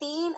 3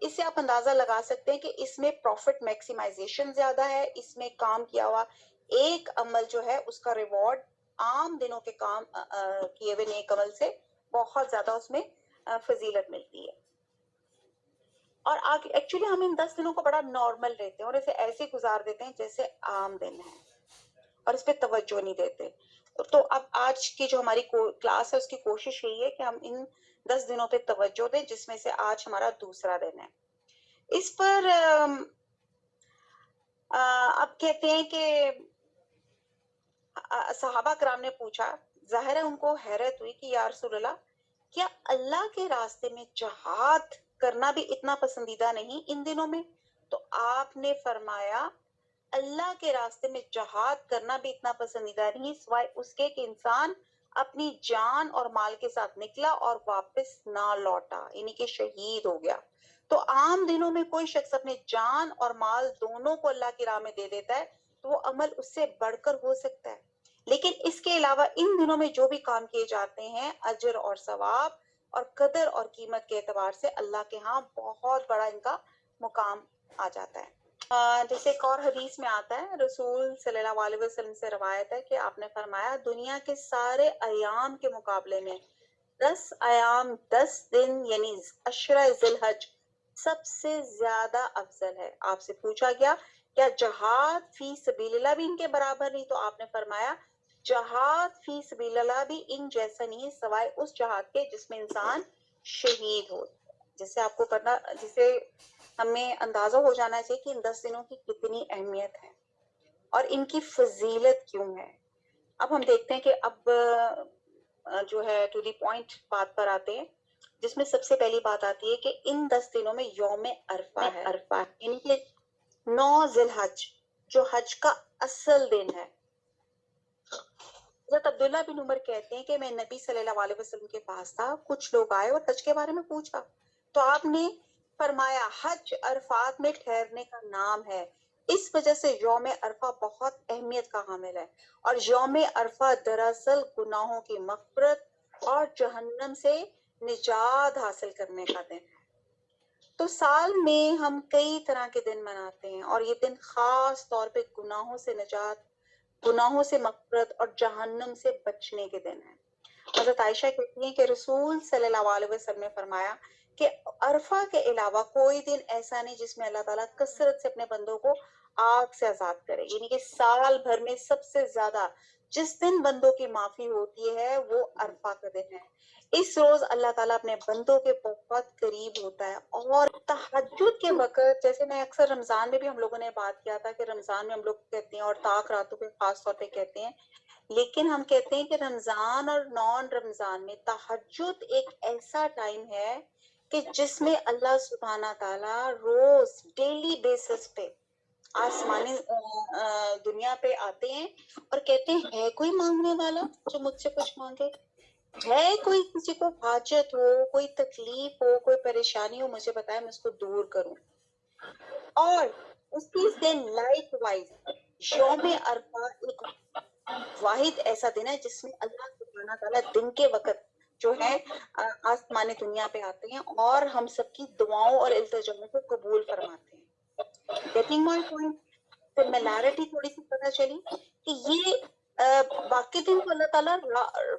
اس سے آپ اندازہ لگا سکتے ہیں کہ اس میں پروفٹ میکسیمائزیشن زیادہ ہے، اس میں کام کیا ہوا ایک عمل جو ہے اس کا ریوارڈ عام دنوں کے کام کیے ہوئے نیک عمل سے بہت زیادہ اس میں فضیلت ملتی ہے. اور ایکچولی ہم ان 10 دنوں کو بڑا نارمل لیتے ہیں اور اسے ایسے گزار دیتے ہیں جیسے عام دن ہے اور اس پہ توجہ نہیں دیتے. تو اب آج کی جو ہماری کلاس ہے اس کی کوشش یہی ہے کہ ہم ان 10 دنوں پہ توجہ دیں، جس میں سے آج ہمارا دوسرا دن ہے. اس پر اب کہتے ہیں کہ صحابہ کرام نے پوچھا، ظاہر ہے ان کو حیرت ہوئی کہ یا رسول اللہ، کیا اللہ کے راستے میں جہاد کرنا بھی اتنا پسندیدہ نہیں ان دنوں میں؟ تو آپ نے فرمایا اللہ کے راستے میں جہاد کرنا بھی اتنا پسندیدہ نہیں سوائے اس کے کہ انسان اپنی جان اور مال کے ساتھ نکلا اور واپس نہ لوٹا، یعنی کہ شہید ہو گیا. تو عام دنوں میں کوئی شخص اپنے جان اور مال دونوں کو اللہ کی راہ میں دے دیتا ہے تو وہ عمل اس سے بڑھ کر ہو سکتا ہے، لیکن اس کے علاوہ ان دنوں میں جو بھی کام کیے جاتے ہیں اجر اور ثواب اور قدر اور قیمت کے اعتبار سے اللہ کے ہاں بہت بڑا ان کا مقام آ جاتا ہے. جیسے ایک اور حدیث میں آتا ہے، رسول صلی اللہ علیہ وسلم سے روایت ہے کہ آپ نے فرمایا دنیا کے سارے ایام کے مقابلے میں 10 ایام 10 دن یعنی عشرہ ذی الحج سب سے زیادہ افضل ہے. آپ سے پوچھا گیا کیا جہاد فی سبیل اللہ بھی ان کے برابر نہیں؟ تو آپ نے فرمایا جہاد فی سبیل اللہ بھی ان جیسا نہیں سوائے اس جہاد کے جس میں انسان شہید ہو. جسے آپ کو پتا، جسے ہمیں اندازہ ہو جانا چاہیے کہ ان 10 دنوں کی کتنی اہمیت ہے اور ان کی فضیلت کیوں ہے. اب ہم دیکھتے ہیں کہ اب جو ہے ٹو دی پوائنٹ بات پر آتے ہیں، جس میں سب سے پہلی بات آتی ہے کہ ان 10 دنوں میں یوم عرفہ ہے، یعنی کہ 9 ذی الحج جو حج کا اصل دن ہے. حضرت عبداللہ بن عمر کہتے ہیں کہ میں نبی صلی اللہ علیہ وسلم کے پاس تھا، کچھ لوگ آئے اور حج کے بارے میں پوچھا تو آپ نے فرمایا حج عرفات میں ٹھہرنے کا نام ہے، اس وجہ سے یوم عرفہ بہت اہمیت کا حامل ہے. اور یوم عرفہ دراصل گناہوں کی مغفرت اور جہنم سے نجات حاصل کرنے کا دن ہے. تو سال میں ہم کئی طرح کے دن مناتے ہیں اور یہ دن خاص طور پہ گناہوں سے نجات، گناہوں سے مغفرت اور جہنم سے بچنے کے دن ہیں. حضرت عائشہ کہتی ہیں کہ رسول صلی اللہ علیہ وسلم نے فرمایا کہ عرفہ کے علاوہ کوئی دن ایسا نہیں جس میں اللہ تعالیٰ کثرت سے اپنے بندوں کو آگ سے آزاد کرے، یعنی کہ سال بھر میں سب سے زیادہ جس دن بندوں کی معافی ہوتی ہے وہ عرفہ کا دن ہے. اس روز اللہ تعالیٰ اپنے بندوں کے بہت قریب ہوتا ہے. اور تہجد کے وقت، جیسے میں اکثر رمضان میں بھی ہم لوگوں نے بات کیا تھا کہ رمضان میں ہم لوگ کہتے ہیں اور طاق راتوں پہ خاص طور پہ کہتے ہیں، لیکن ہم کہتے ہیں کہ رمضان اور نان رمضان میں تہجد ایک ایسا ٹائم ہے کہ جس میں اللہ سبحانہ تعالیٰ روز ڈیلی بیسس پہ آسمانی دنیا پہ آتے ہیں اور کہتے ہیں ہے کوئی مانگنے والا جو مجھ سے کچھ مانگے، ہے کوئی کسی کو حاجت ہو، کوئی تکلیف ہو، کوئی پریشانی ہو، مجھے بتائے میں اس کو دور کروں. اور اسی دن لائک وائز یوم عرفہ ایک واحد ایسا دن ہے جس میں اللہ سبحانہ تعالیٰ دن کے وقت جو ہے آسمانی دنیا پہ آتے ہیں اور ہم سب کی دعاؤں اور التجاؤں کو قبول فرماتے ہیں. Getting my point? سملیرٹی تھوڑی سی پتہ چلی کہ یہ باقی دن تو اللہ تعالیٰ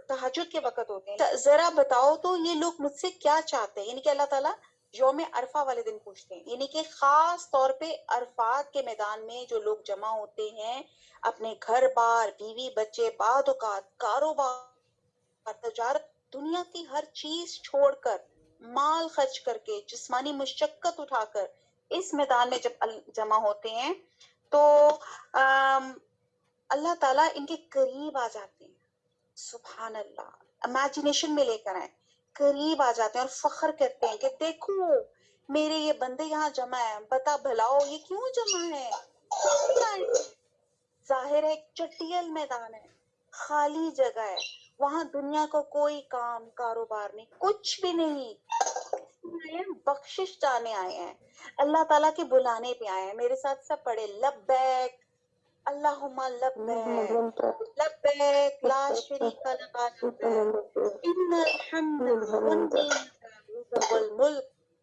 تہجد کے وقت ہوتے ہیں. ذرا بتاؤ تو یہ لوگ مجھ سے کیا چاہتے ہیں؟ یعنی کہ اللہ تعالیٰ یوم عرفہ والے دن پوچھتے ہیں، یعنی کہ خاص طور پہ عرفات کے میدان میں جو لوگ جمع ہوتے ہیں اپنے گھر بار، بیوی بچے، بعد اوقات کاروبار، تجارت، دنیا کی ہر چیز چھوڑ کر، مال خرچ کر کے، جسمانی مشقت اٹھا کر اس میدان میں جب جمع ہوتے ہیں تو اللہ تعالیٰ ان کے قریب آ جاتے ہیں. سبحان اللہ، امیجنیشن میں لے کر آئے، قریب آ جاتے ہیں اور فخر کرتے ہیں کہ دیکھو میرے یہ بندے یہاں جمع ہیں، بتا بھلاؤ یہ کیوں جمع ہے؟ ظاہر ہے چٹیل میدان ہے، خالی جگہ ہے، وہاں دنیا کو کوئی کام کاروبار نہیں، کچھ بھی نہیں، بخشش جانے آئے ہیں، اللہ تعالیٰ کے بلانے پہ آئے ہیں. میرے ساتھ سب پڑھے لبیک اللہم لبیک لبیک لا شریک لک لبیک ان الحمد والنعمت لک والملک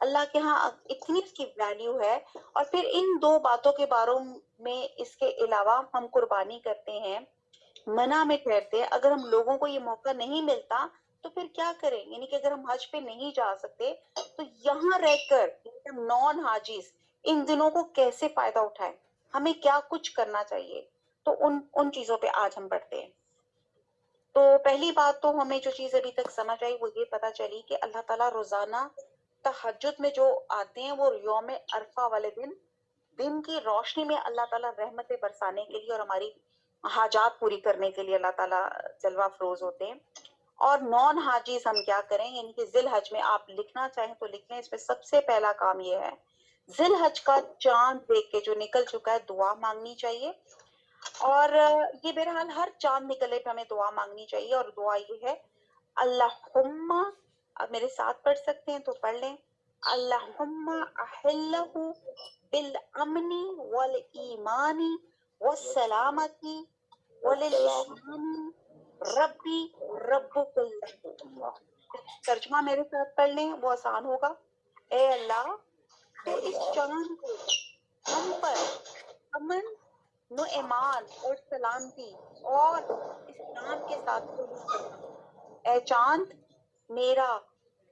اللہ کے ہاں اتنی اس کی ویلیو ہے. اور پھر ان دو باتوں کے بارے میں اس کے علاوہ ہم قربانی کرتے ہیں, منع میں ٹھہرتے ہیں. اگر ہم لوگوں کو یہ موقع نہیں ملتا تو پھر کیا کریں؟ یعنی کہ اگر ہم حج پہ نہیں جا سکتے تو یہاں رہ کر نان حاجیز ان دنوں کو کیسے فائدہ اٹھائیں, ہمیں کیا کچھ کرنا چاہیے. تو ان چیزوں پہ آج ہم پڑھتے ہیں. تو پہلی بات تو ہمیں جو چیز ابھی تک سمجھ آئی وہ یہ پتا چلی کہ اللہ تعالیٰ روزانہ تہجد میں جو آتے ہیں وہ یوم عرفہ والے دن کی روشنی میں اللہ تعالیٰ رحمتیں برسانے کے لیے اور ہماری حاجات پوری کرنے کے لیے اللہ تعالیٰ جلوہ افروز ہوتے ہیں. اور نان حاجیز ہم کیا کریں, یعنی کہ ذی الحج میں آپ لکھنا چاہیں تو لکھ لیں. اس میں سب سے پہلا کام یہ ہے, ذی الحج کا چاند دیکھ کے جو نکل چکا ہے دعا مانگنی چاہیے. اور یہ بہرحال ہر چاند نکلے پہ ہمیں دعا مانگنی چاہیے. اور دعا یہ ہے, اللہم, آپ میرے ساتھ پڑھ سکتے ہیں تو پڑھ لیں, اللہم احلہ بالامن والایمان والسلامتی وللاسلام ربی ربک اللہ. ترجمہ میرے ساتھ پڑھ لیں, وہ آسان ہوگا. اے اللہ, تو اس چاند کو ہم پر امن, نو ایمان اور سلامتی اور اسلام کے ساتھ قبول کرنا. اے چاند, میرا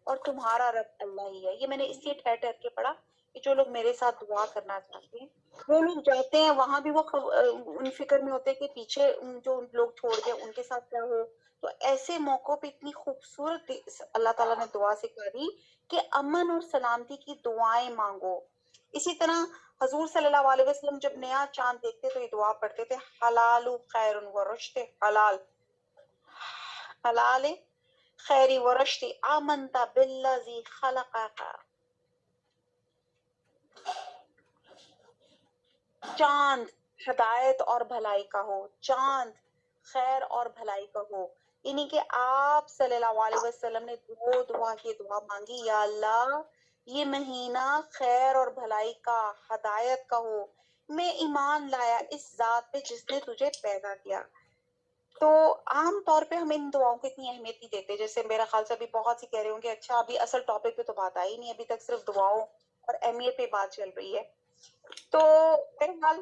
اور تمہارا رب اللہ ہی ہے. یہ میں نے اس لیے ٹھہر ٹھہر کے پڑھا کہ جو لوگ میرے ساتھ دعا کرنا چاہتے ہیں وہ لوگ جاتے ہیں وہاں بھی وہ ان فکر میں ہوتے ہیں کہ پیچھے جو لوگ چھوڑ گئے ان کے ساتھ کیا ہو. تو ایسے موقعوں پہ اتنی خوبصورت اللہ تعالیٰ نے دعا سکھائی کہ امن اور سلامتی کی دعائیں مانگو. اسی طرح حضور صلی اللہ علیہ وسلم جب نیا چاند دیکھتے تو یہ دعا پڑھتے تھے, حلال خیر و رشد, حلال حلال خیری و رشد, آمنت بالذی خلقک. چاند ہدایت اور بھلائی کا ہو, چاند خیر اور بھلائی کا ہو. یعنی کہ آپ صلی اللہ علیہ وسلم نے دعا مانگی, یا اللہ یہ مہینہ خیر اور بھلائی کا, ہدایت کا ہو. میں ایمان لایا اس ذات پہ جس نے تجھے پیدا کیا. تو عام طور پہ ہم ان دعاؤں کو اتنی اہمیت نہیں دیتے. جیسے میرا خیال سے ابھی بہت سی کہہ رہے ہوں کہ اچھا ابھی اصل ٹاپک پہ تو بات آئی نہیں, ابھی تک صرف دعاؤں اور اہمیت پہ بات چل رہی ہے. تو بہرحال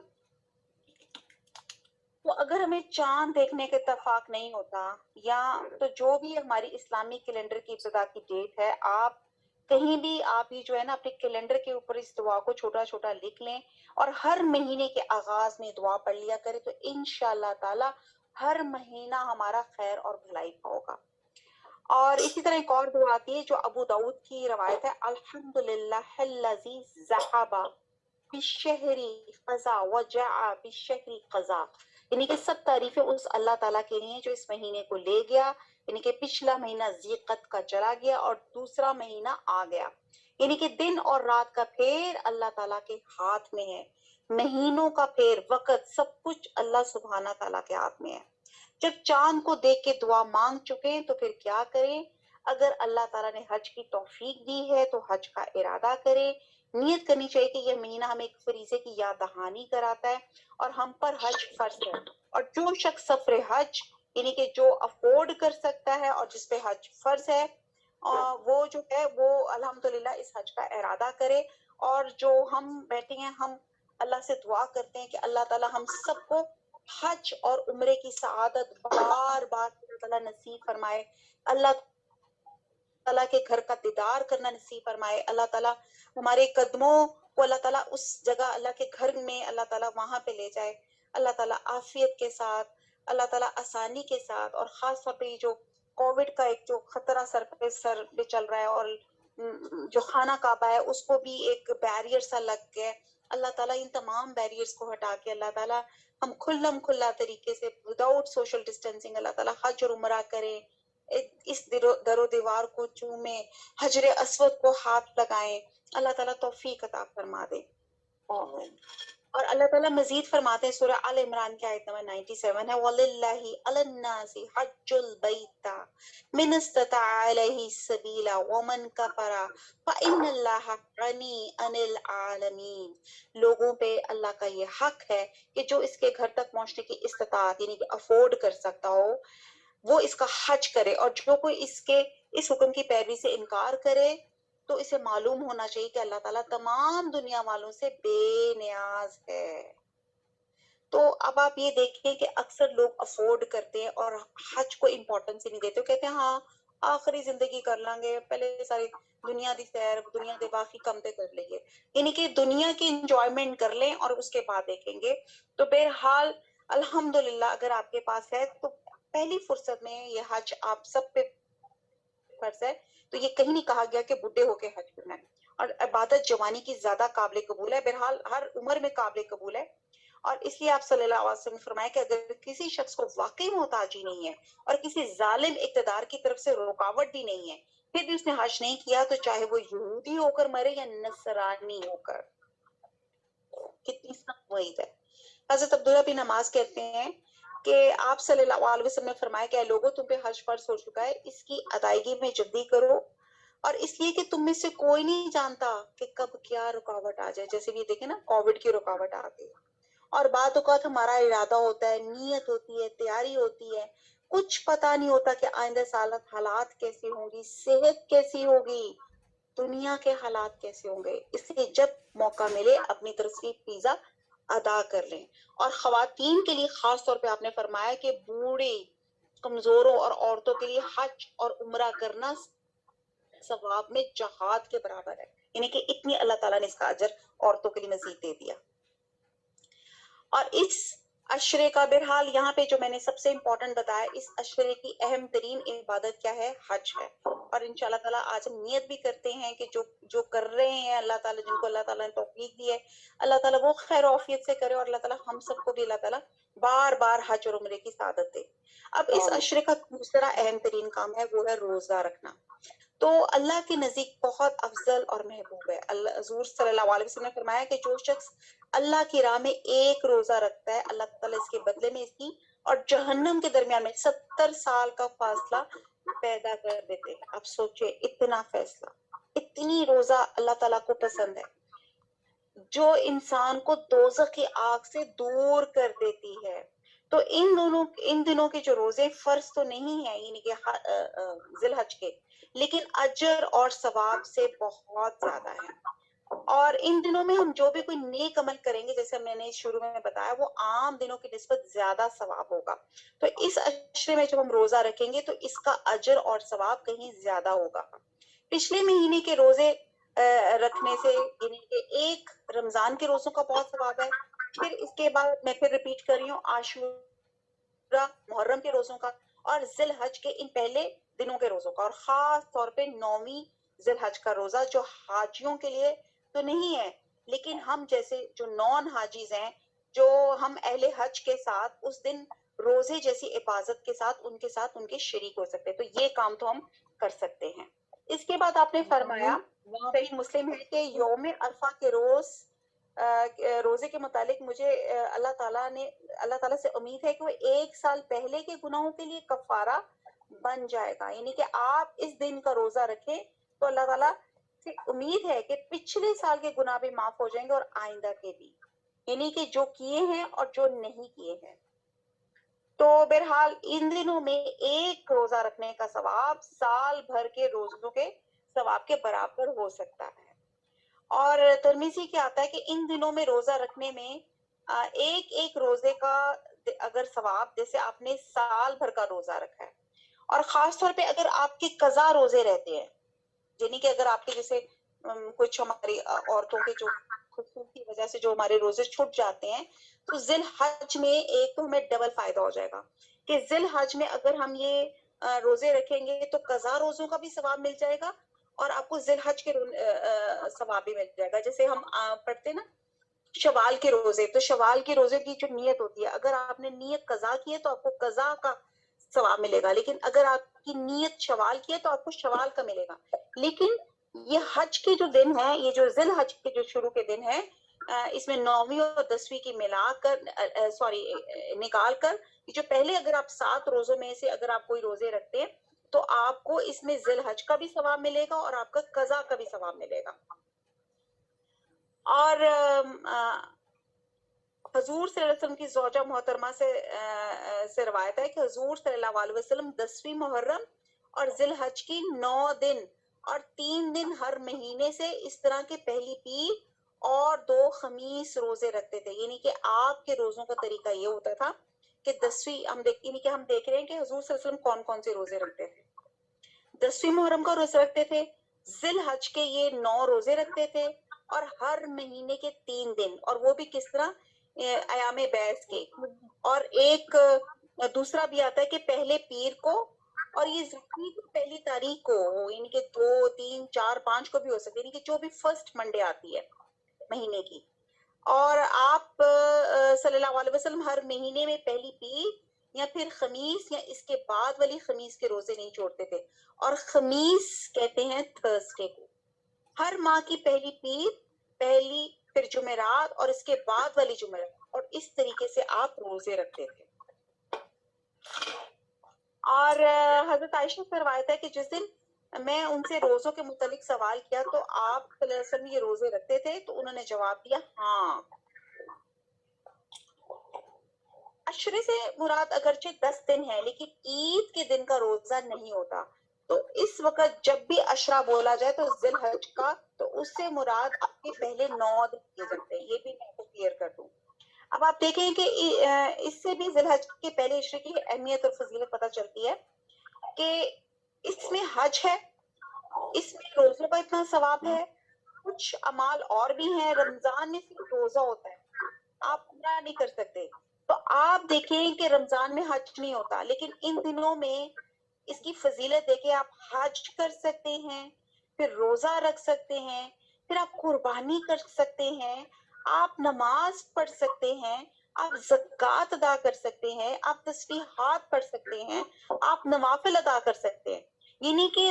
تو اگر ہمیں چاند دیکھنے کا اتفاق نہیں ہوتا, یا تو جو بھی ہماری اسلامی کیلنڈر کی ابتدا کی ڈیٹ ہے, آپ کہیں بھی آپ ہی جو ہے نا اپنے کیلنڈر کے اوپر اس دعا کو چھوٹا چھوٹا لکھ لیں اور ہر مہینے کے آغاز میں دعا پڑھ لیا کرے, تو انشاءاللہ تعالی ہر مہینہ ہمارا خیر اور بھلائی کا ہوگا. اور اسی طرح ایک اور دعا آتی ہے جو ابو داؤد کی روایت ہے, الحمدللہ الذی ذہب بالشہر قضا وجاء بالشہر قضا. یعنی کہ سب تعریفیں اس اللہ تعالیٰ کے لیے جو اس مہینے کو لے گیا, یعنی کہ پچھلا مہینہ ذیقعد کا چلا گیا اور دوسرا مہینہ آ گیا. یعنی کہ دن اور رات کا پھیر اللہ تعالیٰ کے ہاتھ میں ہے, مہینوں کا پھیر, وقت, سب کچھ اللہ سبحانہ تعالیٰ کے ہاتھ میں ہے. جب چاند کو دیکھ کے دعا مانگ چکے ہیں تو پھر کیا کریں؟ اگر اللہ تعالیٰ نے حج کی توفیق دی ہے تو حج کا ارادہ کریں. نیت کرنی چاہیے کہ یہ مہینہ ہمیں ایک فریضے کی یاد دہانی کراتا ہے اور ہم پر حج فرض ہے. اور جو شخص سفر حج یعنی کہ جو افورڈ کر سکتا ہے اور جس پہ حج فرض ہے, وہ جو ہے وہ الحمدللہ اس حج کا ارادہ کرے. اور جو ہم بیٹھے ہیں, ہم اللہ سے دعا کرتے ہیں کہ اللہ تعالیٰ ہم سب کو حج اور عمرے کی سعادت بار بار اللہ تعالیٰ نصیب فرمائے. اللہ تعالیٰ کے گھر کا دیدار کرنا نصیب فرمائے. اللہ تعالیٰ ہمارے قدموں کو اللہ تعالیٰ اس جگہ اللہ کے گھر میں اللہ تعالیٰ وہاں پہ لے جائے. اللہ تعالیٰ عافیت کے ساتھ, اللہ تعالیٰ آسانی کے ساتھ. اور خاص طور پہ جو کووڈ کا ایک جو خطرہ سر پہ چل رہا ہے اور جو خانہ کعبہ ہے اس کو بھی ایک بیریئر سا لگ گیا, اللہ تعالیٰ ان تمام بیریئرز کو ہٹا کے اللہ تعالیٰ ہم کھلم کھلا طریقے سے وداؤٹ سوشل ڈسٹینسنگ اللہ تعالیٰ حج اور عمرہ کریں, اس در و دیوار کو چومیں, حجر اسود کو ہاتھ لگائیں. اللہ تعالیٰ توفیق عطا فرما دے. اور اللہ تعالیٰ مزید فرماتے ہیں, سورہ آل عمران کی آیت نمبر 97 ہے, وَلِلَّهِ عَلَى النَّاسِ حَجُّ الْبَيْتِ مِنِ اسْتَطَاعَ إِلَيْهِ سَبِيلًا وَمَنْ كَفَرَ فَإِنَّ اللَّهَ غَنِيٌّ عَنِ الْعَالَمِينَ. لوگوں پہ اللہ کا یہ حق ہے کہ جو اس کے گھر تک پہنچنے کی استطاعت یعنی کہ افورڈ کر سکتا ہو وہ اس کا حج کرے, اور جو کوئی اس حکم کی پیروی سے انکار کرے تو اسے معلوم ہونا چاہیے کہ اللہ تعالیٰ تمام دنیا والوں سے بے نیاز ہے. تو اب آپ یہ دیکھیں کہ اکثر لوگ افورڈ کرتے ہیں اور حج کو امپورٹنس ہی نہیں دیتے. کہتے ہیں ہاں آخری زندگی کر لیں گے, پہلے ساری دنیا دی سیر, دنیا دے باقی کم تے کر لیں گے, یعنی کہ دنیا کی انجوائمنٹ کر لیں اور اس کے بعد دیکھیں گے. تو بہرحال الحمدللہ اگر آپ کے پاس ہے تو پہلی فرصت میں یہ حج آپ سب پہ فرض ہے. تو یہ کہیں نہیں کہا گیا کہ بڈھے ہو کے حج کرنا ہے, اور عبادت جوانی کی زیادہ قابل قبول ہے, بہرحال ہر عمر میں قابل قبول ہے. اور اس لیے آپ صلی اللہ علیہ وسلم نے فرمایا کہ اگر کسی شخص کو واقعی محتاجی نہیں ہے اور کسی ظالم اقتدار کی طرف سے رکاوٹ بھی نہیں ہے, پھر بھی اس نے حج نہیں کیا, تو چاہے وہ یہودی ہو کر مرے یا نصرانی ہو کر. کتنی سخت وعید ہے. حضرت عبداللہ بن نماز کہتے ہیں کہ آپ صلی اللہ علیہ وسلم نے فرمایا کہ اے لوگوں تم پہ حج فرض ہو چکا ہے, اس کی ادائیگی میں جلدی کرو, اور اس لیے کہ تم میں سے کوئی نہیں جانتا کہ کب کیا رکاوٹ آ جائے. جیسے بھی دیکھیں نا کووڈ کی رکاوٹ آ گئی, اور بعد اوقات ہمارا ارادہ ہوتا ہے, نیت ہوتی ہے, تیاری ہوتی ہے, کچھ پتا نہیں ہوتا کہ آئندہ سال حالات کیسی ہوں گی, صحت کیسی ہوگی, دنیا کے حالات کیسے ہوں گے. اس لیے جب موقع ملے اپنی طرف سے فیضا ادا کر لیں. اور خواتین کے لیے خاص طور پہ آپ نے فرمایا کہ بوڑھے, کمزوروں اور عورتوں کے لیے حج اور عمرہ کرنا ثواب میں جہاد کے برابر ہے, یعنی کہ اتنی اللہ تعالیٰ نے اس کا اجر عورتوں کے لیے مزید دے دیا. اور اس عشرے کا بہرحال یہاں پہ جو میں نے سب سے امپورٹنٹ بتایا, اس عشرے کی اہم ترین عبادت کیا ہے؟ حج ہے. اور انشاءاللہ تعالیٰ آج ہم نیت بھی کرتے ہیں کہ جو کر رہے ہیں اللہ تعالیٰ, جن کو اللہ تعالیٰ نے توفیق دی ہے, اللہ تعالیٰ وہ خیر و عافیت سے کرے, اور اللہ تعالیٰ ہم سب کو بھی اللہ تعالیٰ بار بار حج اور عمرے کی سعادت دے. اب اس عشرے کا دوسرا اہم ترین کام ہے, وہ ہے روزہ رکھنا. تو اللہ کے نزدیک بہت افضل اور محبوب ہے. اللہ حضور صلی اللہ علیہ وسلم نے فرمایا کہ جو شخص اللہ کی راہ میں ایک روزہ رکھتا ہے, اللہ تعالیٰ اس کے بدلے میں اس کی اور جہنم کے درمیان میں 70 سال کا فاصلہ پیدا کر دیتے ہیں. اب سوچے اتنا فیصلہ, اتنی روزہ اللہ تعالیٰ کو پسند ہے, جو انسان کو دوزخ کی آگ سے دور کر دیتی ہے. تو ان دنوں کے جو روزے فرض تو نہیں ہیں, یعنی کہ ذی الحج کے, لیکن اجر اور ثواب سے بہت زیادہ ہے. اور ان دنوں میں ہم جو بھی کوئی نیک عمل کریں گے, جیسے میں نے شروع میں بتایا, وہ عام دنوں کی نسبت زیادہ ثواب ہوگا. تو اس عشرے میں جب ہم روزہ رکھیں گے تو اس کا اجر اور ثواب کہیں زیادہ ہوگا. پچھلے مہینے کے روزے رکھنے سے, یعنی کہ ایک رمضان کے روزوں کا بہت ثواب ہے, پھر اس کے بعد میں پھر ریپیٹ کر رہی ہوں, عاشورہ, محرم کے روزوں کا, اور ذی الحج کے ان پہلے دنوں کے روزوں کا, اور خاص طور پہ 9ویں ذی الحج کا روزہ, جو حاجیوں کے لیے تو نہیں ہے, لیکن ہم جیسے جو نان حاجیز ہیں, جو ہم اہل حج کے ساتھ اس دن روزے جیسی عبادت کے ساتھ ان کے شریک ہو سکتے ہیں. تو یہ کام تو ہم کر سکتے ہیں. اس کے بعد آپ نے فرمایا, صحیح مسلم ہے کہ یوم عرفہ کے روزے کے متعلق مجھے اللہ تعالیٰ سے امید ہے کہ وہ 1 سال پہلے کے گناہوں کے لیے کفارہ بن جائے گا. یعنی کہ آپ اس دن کا روزہ رکھیں تو اللہ تعالیٰ سے امید ہے کہ پچھلے سال کے گناہ بھی معاف ہو جائیں گے, اور آئندہ کے بھی, یعنی کہ جو کیے ہیں اور جو نہیں کیے ہیں. تو بہرحال ان دنوں میں ایک روزہ رکھنے کا ثواب سال بھر کے روزوں کے ثواب کے برابر ہو سکتا ہے. اور ترمذی کیا آتا ہے کہ ان دنوں میں روزہ رکھنے میں ایک روزے کا اگر ثواب, جیسے آپ نے سال بھر کا روزہ رکھا ہے, اور خاص طور پہ اگر آپ کے قضا روزے رہتے ہیں, یعنی کہ اگر آپ کے جیسے کچھ ہماری عورتوں کے جو خصوصی وجہ سے جو ہمارے روزے چھوٹ جاتے ہیں, تو ذی الحج میں ایک تو ہمیں ڈبل فائدہ ہو جائے گا کہ ذی الحج میں اگر ہم یہ روزے رکھیں گے تو قضا روزوں کا بھی ثواب مل جائے گا, اور آپ کو ذی الحج کے ثواب بھی مل جائے گا. جیسے ہم پڑھتے نا شوال کے روزے, تو شوال کے روزے کی جو نیت ہوتی ہے, اگر آپ نے نیت قضا کی ہے تو آپ کو قضا کا ثواب ملے گا, لیکن اگر آپ کی نیت شوال کی ہے تو آپ کو شوال کا ملے گا. لیکن یہ حج کے جو دن ہے, یہ جو ذی الحج کے جو شروع کے دن ہے, اس میں 9ویں اور 10ویں کی ملا کر نکال کر, جو پہلے اگر آپ 7 روزوں میں سے اگر آپ کوئی روزے رکھتے ہیں تو آپ کو اس میں ذی الحج کا بھی ثواب ملے گا اور آپ کا قضا کا بھی ثواب ملے گا. اور حضور صلی اللہ علیہ وسلم کی زوجہ محترمہ سے روایت ہے کہ حضور صلی اللہ علیہ وسلم 10ویں محرم اور ذی الحج کی 9 دن اور 3 دن ہر مہینے سے اس طرح کے پہلی پیر اور 2 خمیس روزے رکھتے تھے. یعنی کہ آپ کے روزوں کا طریقہ یہ ہوتا تھا کہ 10ویں ہم دیکھ رہے ہیں کہ حضور صلی اللہ علیہ وسلم کون کون سے روزے رکھتے تھے. 10ویں محرم کا روزہ رکھتے تھے, ذی الحج کے یہ 9 روزے رکھتے تھے, اور ہر مہینے کے 3 دن, اور وہ بھی کس طرح, ایام بیس کے. اور ایک دوسرا بھی آتا ہے کہ پہلے پیر کو, اور یہ ذکری کی پہلی تاریخ کو, یعنی کہ 2 3 4 5 کو بھی ہو سکتے, یعنی کہ جو بھی فرسٹ منڈے آتی ہے مہینے کی. اور آپ صلی اللہ علیہ وسلم ہر مہینے میں پہلی پیر یا پھر خمیس یا اس کے بعد والی خمیس کے روزے نہیں چھوڑتے تھے, اور خمیس کہتے ہیں تھرسڈے کو. ہر ماہ کی پہلی پیر, پہلی پھر جمعرات اور اس کے بعد والی جمعرات, اور اس طریقے سے آپ روزے رکھتے تھے. اور حضرت عائشہ سے روایت ہے کہ جس دن میں ان سے روزوں کے متعلق سوال کیا تو آپ صلی اللہ علیہ وسلم یہ روزے رکھتے تھے, تو انہوں نے جواب دیا ہاں. عشرے سے مراد اگرچہ 10 دن ہے, لیکن عید کے دن کا روزہ نہیں ہوتا. تو اس وقت جب بھی عشرہ بولا جائے تو ذی الحج کا, تو اس سے مراد آپ کے پہلے 9 دن کیے جاتے ہیں. یہ بھی میں آپ کو کلیئر کر دوں. اب آپ دیکھیں کہ اس سے بھی ذی الحج کے پہلے عشرے کی اہمیت اور فضیلت پتہ چلتی ہے کہ اس میں حج ہے, اس میں روزوں کا اتنا ثواب ہے, کچھ اعمال اور بھی ہیں. رمضان میں صرف روزہ ہوتا ہے, آپ عمرہ نہیں کر سکتے. تو آپ دیکھیں کہ رمضان میں حج نہیں ہوتا, لیکن ان دنوں میں اس کی فضیلت دیکھیں, آپ حج کر سکتے ہیں, پھر روزہ رکھ سکتے ہیں, پھر آپ قربانی کر سکتے ہیں, آپ نماز پڑھ سکتے ہیں, آپ زکوٰۃ ادا کر سکتے ہیں, آپ تسبیحات پڑھ سکتے ہیں, آپ نوافل ادا کر سکتے ہیں. یعنی کہ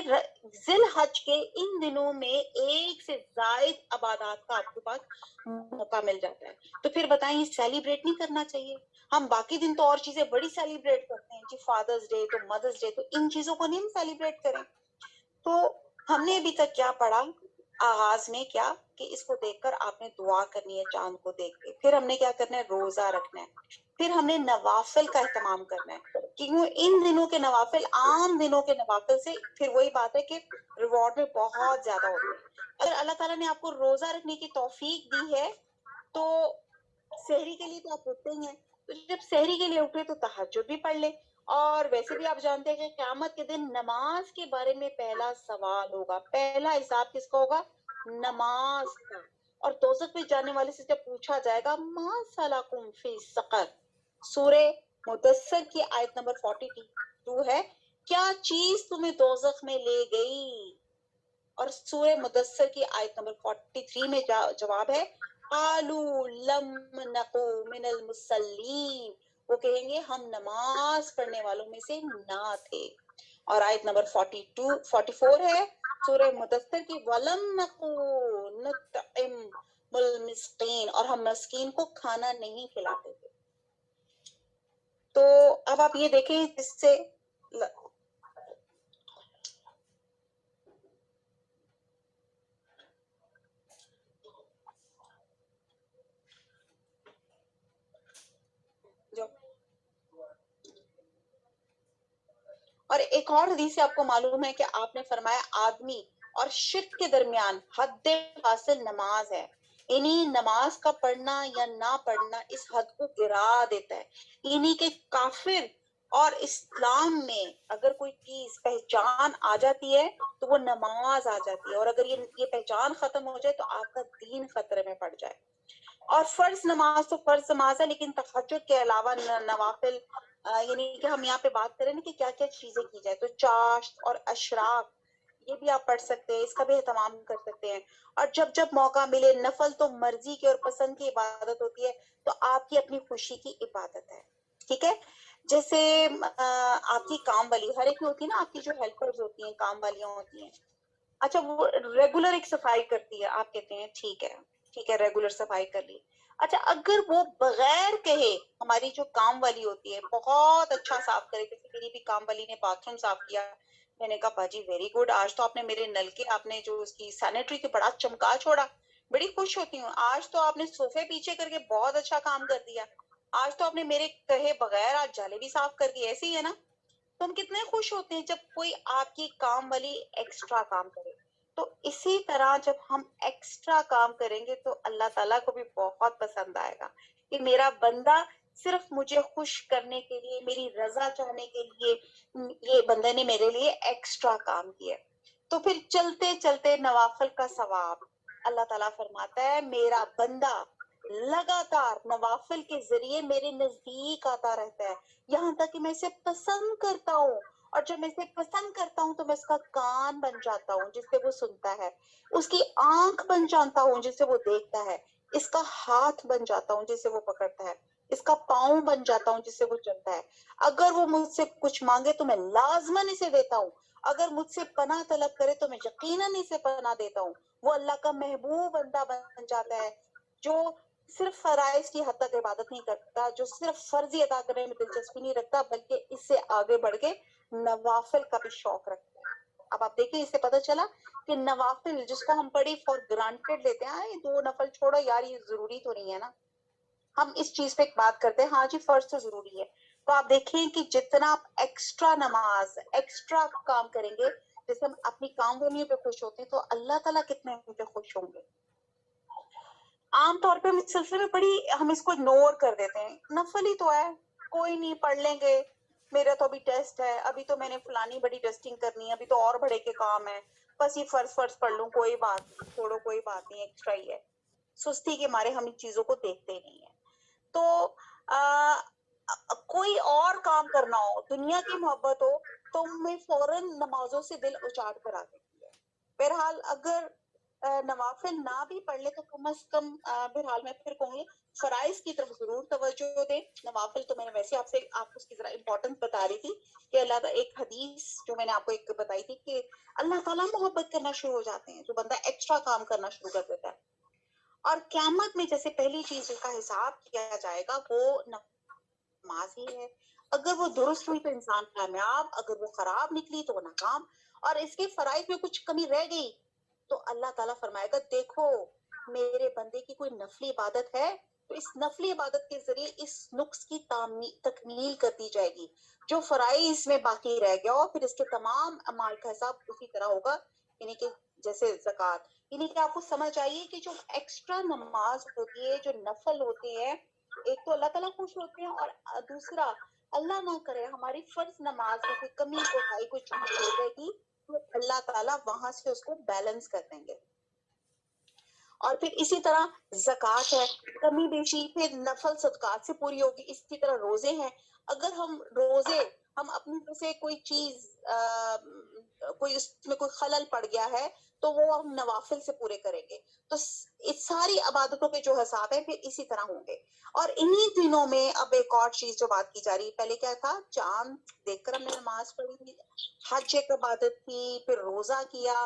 ذی الحج کے ان دنوں میں ایک سے زائد عبادات کا آپ کے پاس موقع مل جاتا ہے. تو پھر بتائیں یہ سیلیبریٹ نہیں کرنا چاہیے؟ ہم باقی دن تو اور چیزیں بڑی سیلیبریٹ کرتے ہیں جی, فادرز ڈے تو مدرز ڈے, تو ان چیزوں کو نہیں ہم سیلیبریٹ کریں. تو ہم نے ابھی تک کیا پڑھا آغاز میں, کیا کہ اس کو دیکھ کر آپ نے دعا کرنی ہے چاند کو دیکھ کے, پھر ہم نے کیا کرنا ہے, روزہ رکھنا ہے, پھر ہم نے نوافل کا اہتمام کرنا ہے, کیونکہ ان دنوں کے نوافل عام دنوں کے نوافل سے پھر وہی بات ہے کہ ریوارڈ میں بہت زیادہ ہوتے ہیں. اگر اللہ تعالیٰ نے آپ کو روزہ رکھنے کی توفیق دی ہے تو سحری کے لیے تو آپ اٹھتے ہی ہیں, تو جب سحری کے لیے اٹھے تو تہجد بھی پڑھ لیں. اور ویسے بھی آپ جانتے ہیں کہ قیامت کے دن نماز کے بارے میں پہلا سوال ہوگا, پہلا حساب کس کا ہوگا, نماز کا. اور دوزخ میں جانے والے سے جب پوچھا جائے گا ما سلکم فی سقر, سورہ مدثر کی آیت نمبر 42 ہے, کیا چیز تمہیں دوزخ میں لے گئی, اور سورہ مدثر کی آیت نمبر 43 میں جواب ہے قالوا لم نکو من المصلین, وہ کہیں گے ہم نماز پڑھنے والوں میں سے نہ تھے. اور آیت نمبر 44 ہے سورہ مدثر کی وَلَمْ نَكُ نُطْعِمُ الْمِسْكِينَ, اور ہم مسکین کو کھانا نہیں کھلاتے تھے. تو اب آپ یہ دیکھیں جس سے جو اور ایک اور حدیث سے آپ کو معلوم ہے کہ آپ نے فرمایا آدمی اور شرک کے درمیان حد فاصل نماز ہے, یعنی نماز کا پڑھنا یا نہ پڑھنا اس حد کو گرا دیتا ہے. یعنی کہ کافر اور اسلام میں اگر کوئی چیز پہچان آ جاتی ہے تو وہ نماز آ جاتی ہے, اور اگر یہ پہچان ختم ہو جائے تو آپ کا دین خطرے میں پڑ جائے. اور فرض نماز تو فرض نماز ہے, لیکن تہجد کے علاوہ نوافل, یعنی کہ ہم یہاں پہ بات کریں نا کہ کیا کیا چیزیں کی جائے, تو چاشت اور اشراق یہ بھی آپ پڑھ سکتے ہیں, اس کا بھی اہتمام کر سکتے ہیں. اور جب جب موقع ملے, نفل تو مرضی کی اور پسند کی عبادت ہوتی ہے, تو آپ کی اپنی خوشی کی عبادت ہے. ٹھیک ہے, جیسے آپ کی کام والی ہر ایک ہوتی ہے نا, آپ کی جو ہیلپرز ہوتی ہیں, کام والیاں ہوتی ہیں, اچھا وہ ریگولر ایک صفائی کرتی ہے, آپ کہتے ہیں ٹھیک ہے ریگولر صفائی کر لی. اچھا اگر وہ بغیر کہے, ہماری جو کام والی ہوتی ہے بہت اچھا صاف کرے, جیسے میری بھی کام والی نے باتھ روم صاف کیا, میں نے کہا باجی ویری گڈ, آج تو آپ نے میرے نل کے, آپ نے جو اس کی سینیٹری کے بڑا چمکا چھوڑا, بڑی خوش ہوتی ہوں. آج تو آپ نے صوفے پیچھے کر کے بہت اچھا کام کر دیا, آج تو آپ نے میرے کہے بغیر آج جالے بھی صاف کر دی. ایسے ہی ہے نا, تو ہم کتنے خوش ہوتے ہیں جب کوئی آپ کی کام والی ایکسٹرا کام کرے. تو اسی طرح جب ہم ایکسٹرا کام کریں گے تو اللہ تعالیٰ کو بھی بہت پسند آئے گا کہ میرا بندہ صرف مجھے خوش کرنے کے لیے، میری رضا چاہنے کے لیے یہ بندے نے میرے لیے ایکسٹرا کام کیا۔ تو پھر چلتے چلتے نوافل کا ثواب اللہ تعالیٰ فرماتا ہے میرا بندہ لگاتار نوافل کے ذریعے میرے نزدیک آتا رہتا ہے، یہاں تک کہ میں اسے پسند کرتا ہوں، اور جب میں اسے پسند کرتا ہوں تو میں اس کا کان بن جاتا ہوں جس سے وہ سنتا ہے، اس کی آنکھ بن جاتا ہوں جس سے وہ دیکھتا ہے، اس کا ہاتھ بن جاتا ہوں جس سے وہ پکڑتا ہے، اس کا پاؤں بن جاتا ہوں جس سے وہ چلتا ہے، اگر وہ مجھ سے کچھ مانگے تو میں لازماً اسے دیتا ہوں، اگر مجھ سے پناہ طلب کرے تو میں یقیناً اسے پناہ دیتا ہوں۔ وہ اللہ کا محبوب بندہ بن جاتا ہے جو صرف فرائض کی حد تک عبادت نہیں کرتا، جو صرف فرضی ادا کرنے میں دلچسپی نہیں رکھتا، بلکہ اس سے آگے بڑھ کے نوافل کا بھی شوق رکھتا ہے۔ اب آپ دیکھیں اس سے پتہ چلا کہ نوافل جس کو ہم بڑی فار گرانٹیڈ لیتے ہیں، یہ 2 نفل چھوڑو یار یہ ضروری تو نہیں ہے نا، ہم اس چیز پہ ایک بات کرتے ہیں ہاں جی فرض تو ضروری ہے، تو آپ دیکھیں کہ جتنا آپ ایکسٹرا نماز ایکسٹرا کام کریں گے، جیسے ہم اپنی کام والیوں پہ خوش ہوتے ہیں تو اللہ تعالیٰ کتنے ہم پہ خوش ہوں گے۔ عام طور پہ ہم اس سلسلے میں ہم اس کو اگنور کر دیتے ہیں، نفل ہی تو ہے کوئی نہیں پڑھ لیں گے، میرا تو ابھی ٹیسٹ ہے، ابھی تو میں نے فلانی بڑی ٹیسٹنگ کرنی ہے، ابھی تو اور بڑے کے کام ہے، بس یہ فرض پڑھ لوں، کوئی بات نہیں، چھوڑو کوئی بات نہیں، ایکسٹرا ہی ہے۔ سستی کے مارے ہم ان چیزوں کو دیکھتے نہیں ہیں۔ تو کوئی اور کام کرنا ہو، دنیا کی محبت ہو تو میں فوراً نمازوں سے دل اچاٹ کر آ دیتی ہے۔ بہرحال اگر نوافل نہ بھی پڑھ لے تو کم از کم بہرحال میں پھر کہوں گی فرائض کی طرف ضرور توجہ دیں۔ نوافل تو میں نے ویسے آپ کو اس کی ذرا امپورٹنس بتا رہی تھی کہ اللہ تعالیٰ ایک حدیث جو میں نے آپ کو ایک بتائی تھی کہ اللہ تعالیٰ محبت کرنا شروع ہو جاتے ہیں جو بندہ ایکسٹرا کام کرنا شروع کر دیتا ہے۔ اور قیامت میں جیسے پہلی چیز جس کا حساب کیا جائے گا وہ نماز ہی ہے، اگر وہ درست ہوئی تو انسان کامیاب، اگر وہ خراب نکلی تو وہ ناکام، اور اس کے فرائض میں کچھ کمی رہ گئی تو اللہ تعالیٰ فرمائے گا دیکھو میرے بندے کی کوئی نفلی عبادت ہے تو اس نفلی عبادت کے ذریعے اس نقص کی تکمیل کر دی جائے گی، جو فرائض میں باقی رہ گیا اور پھر اس کے تمام اعمال کا حساب اسی طرح ہوگا، یعنی کہ جیسے زکوٰۃ، یعنی کہ آپ کو سمجھ آئیے کہ جو ایکسٹرا نماز ہوتی ہے، جو نفل ہوتے ہیں، ایک تو اللہ تعالیٰ خوش ہوتے ہیں، اور دوسرا اللہ نہ کرے ہماری فرض نماز میں کوئی کمی کوتاہی کوئی چوک ہو جائے گی تو اللہ تعالیٰ وہاں سے اس کو بیلنس کر دیں گے۔ اور پھر اسی طرح زکوٰۃ ہے، کمی بیشی پھر نفل صدقات سے پوری ہوگی۔ اسی طرح روزے ہیں، اگر ہم روزے ہم اپنی سے کوئی چیز کوئی اس میں کوئی خلل پڑ گیا ہے تو وہ ہم نوافل سے پورے کریں گے، تو اس ساری عبادتوں کے جو حساب ہے پھر اسی طرح ہوں گے۔ اور انہی دنوں میں اب ایک اور چیز جو بات کی جا رہی ہے، پہلے کیا تھا چاند دیکھ کر ہم نے نماز پڑھی، حج ایک عبادت کی، پھر روزہ کیا،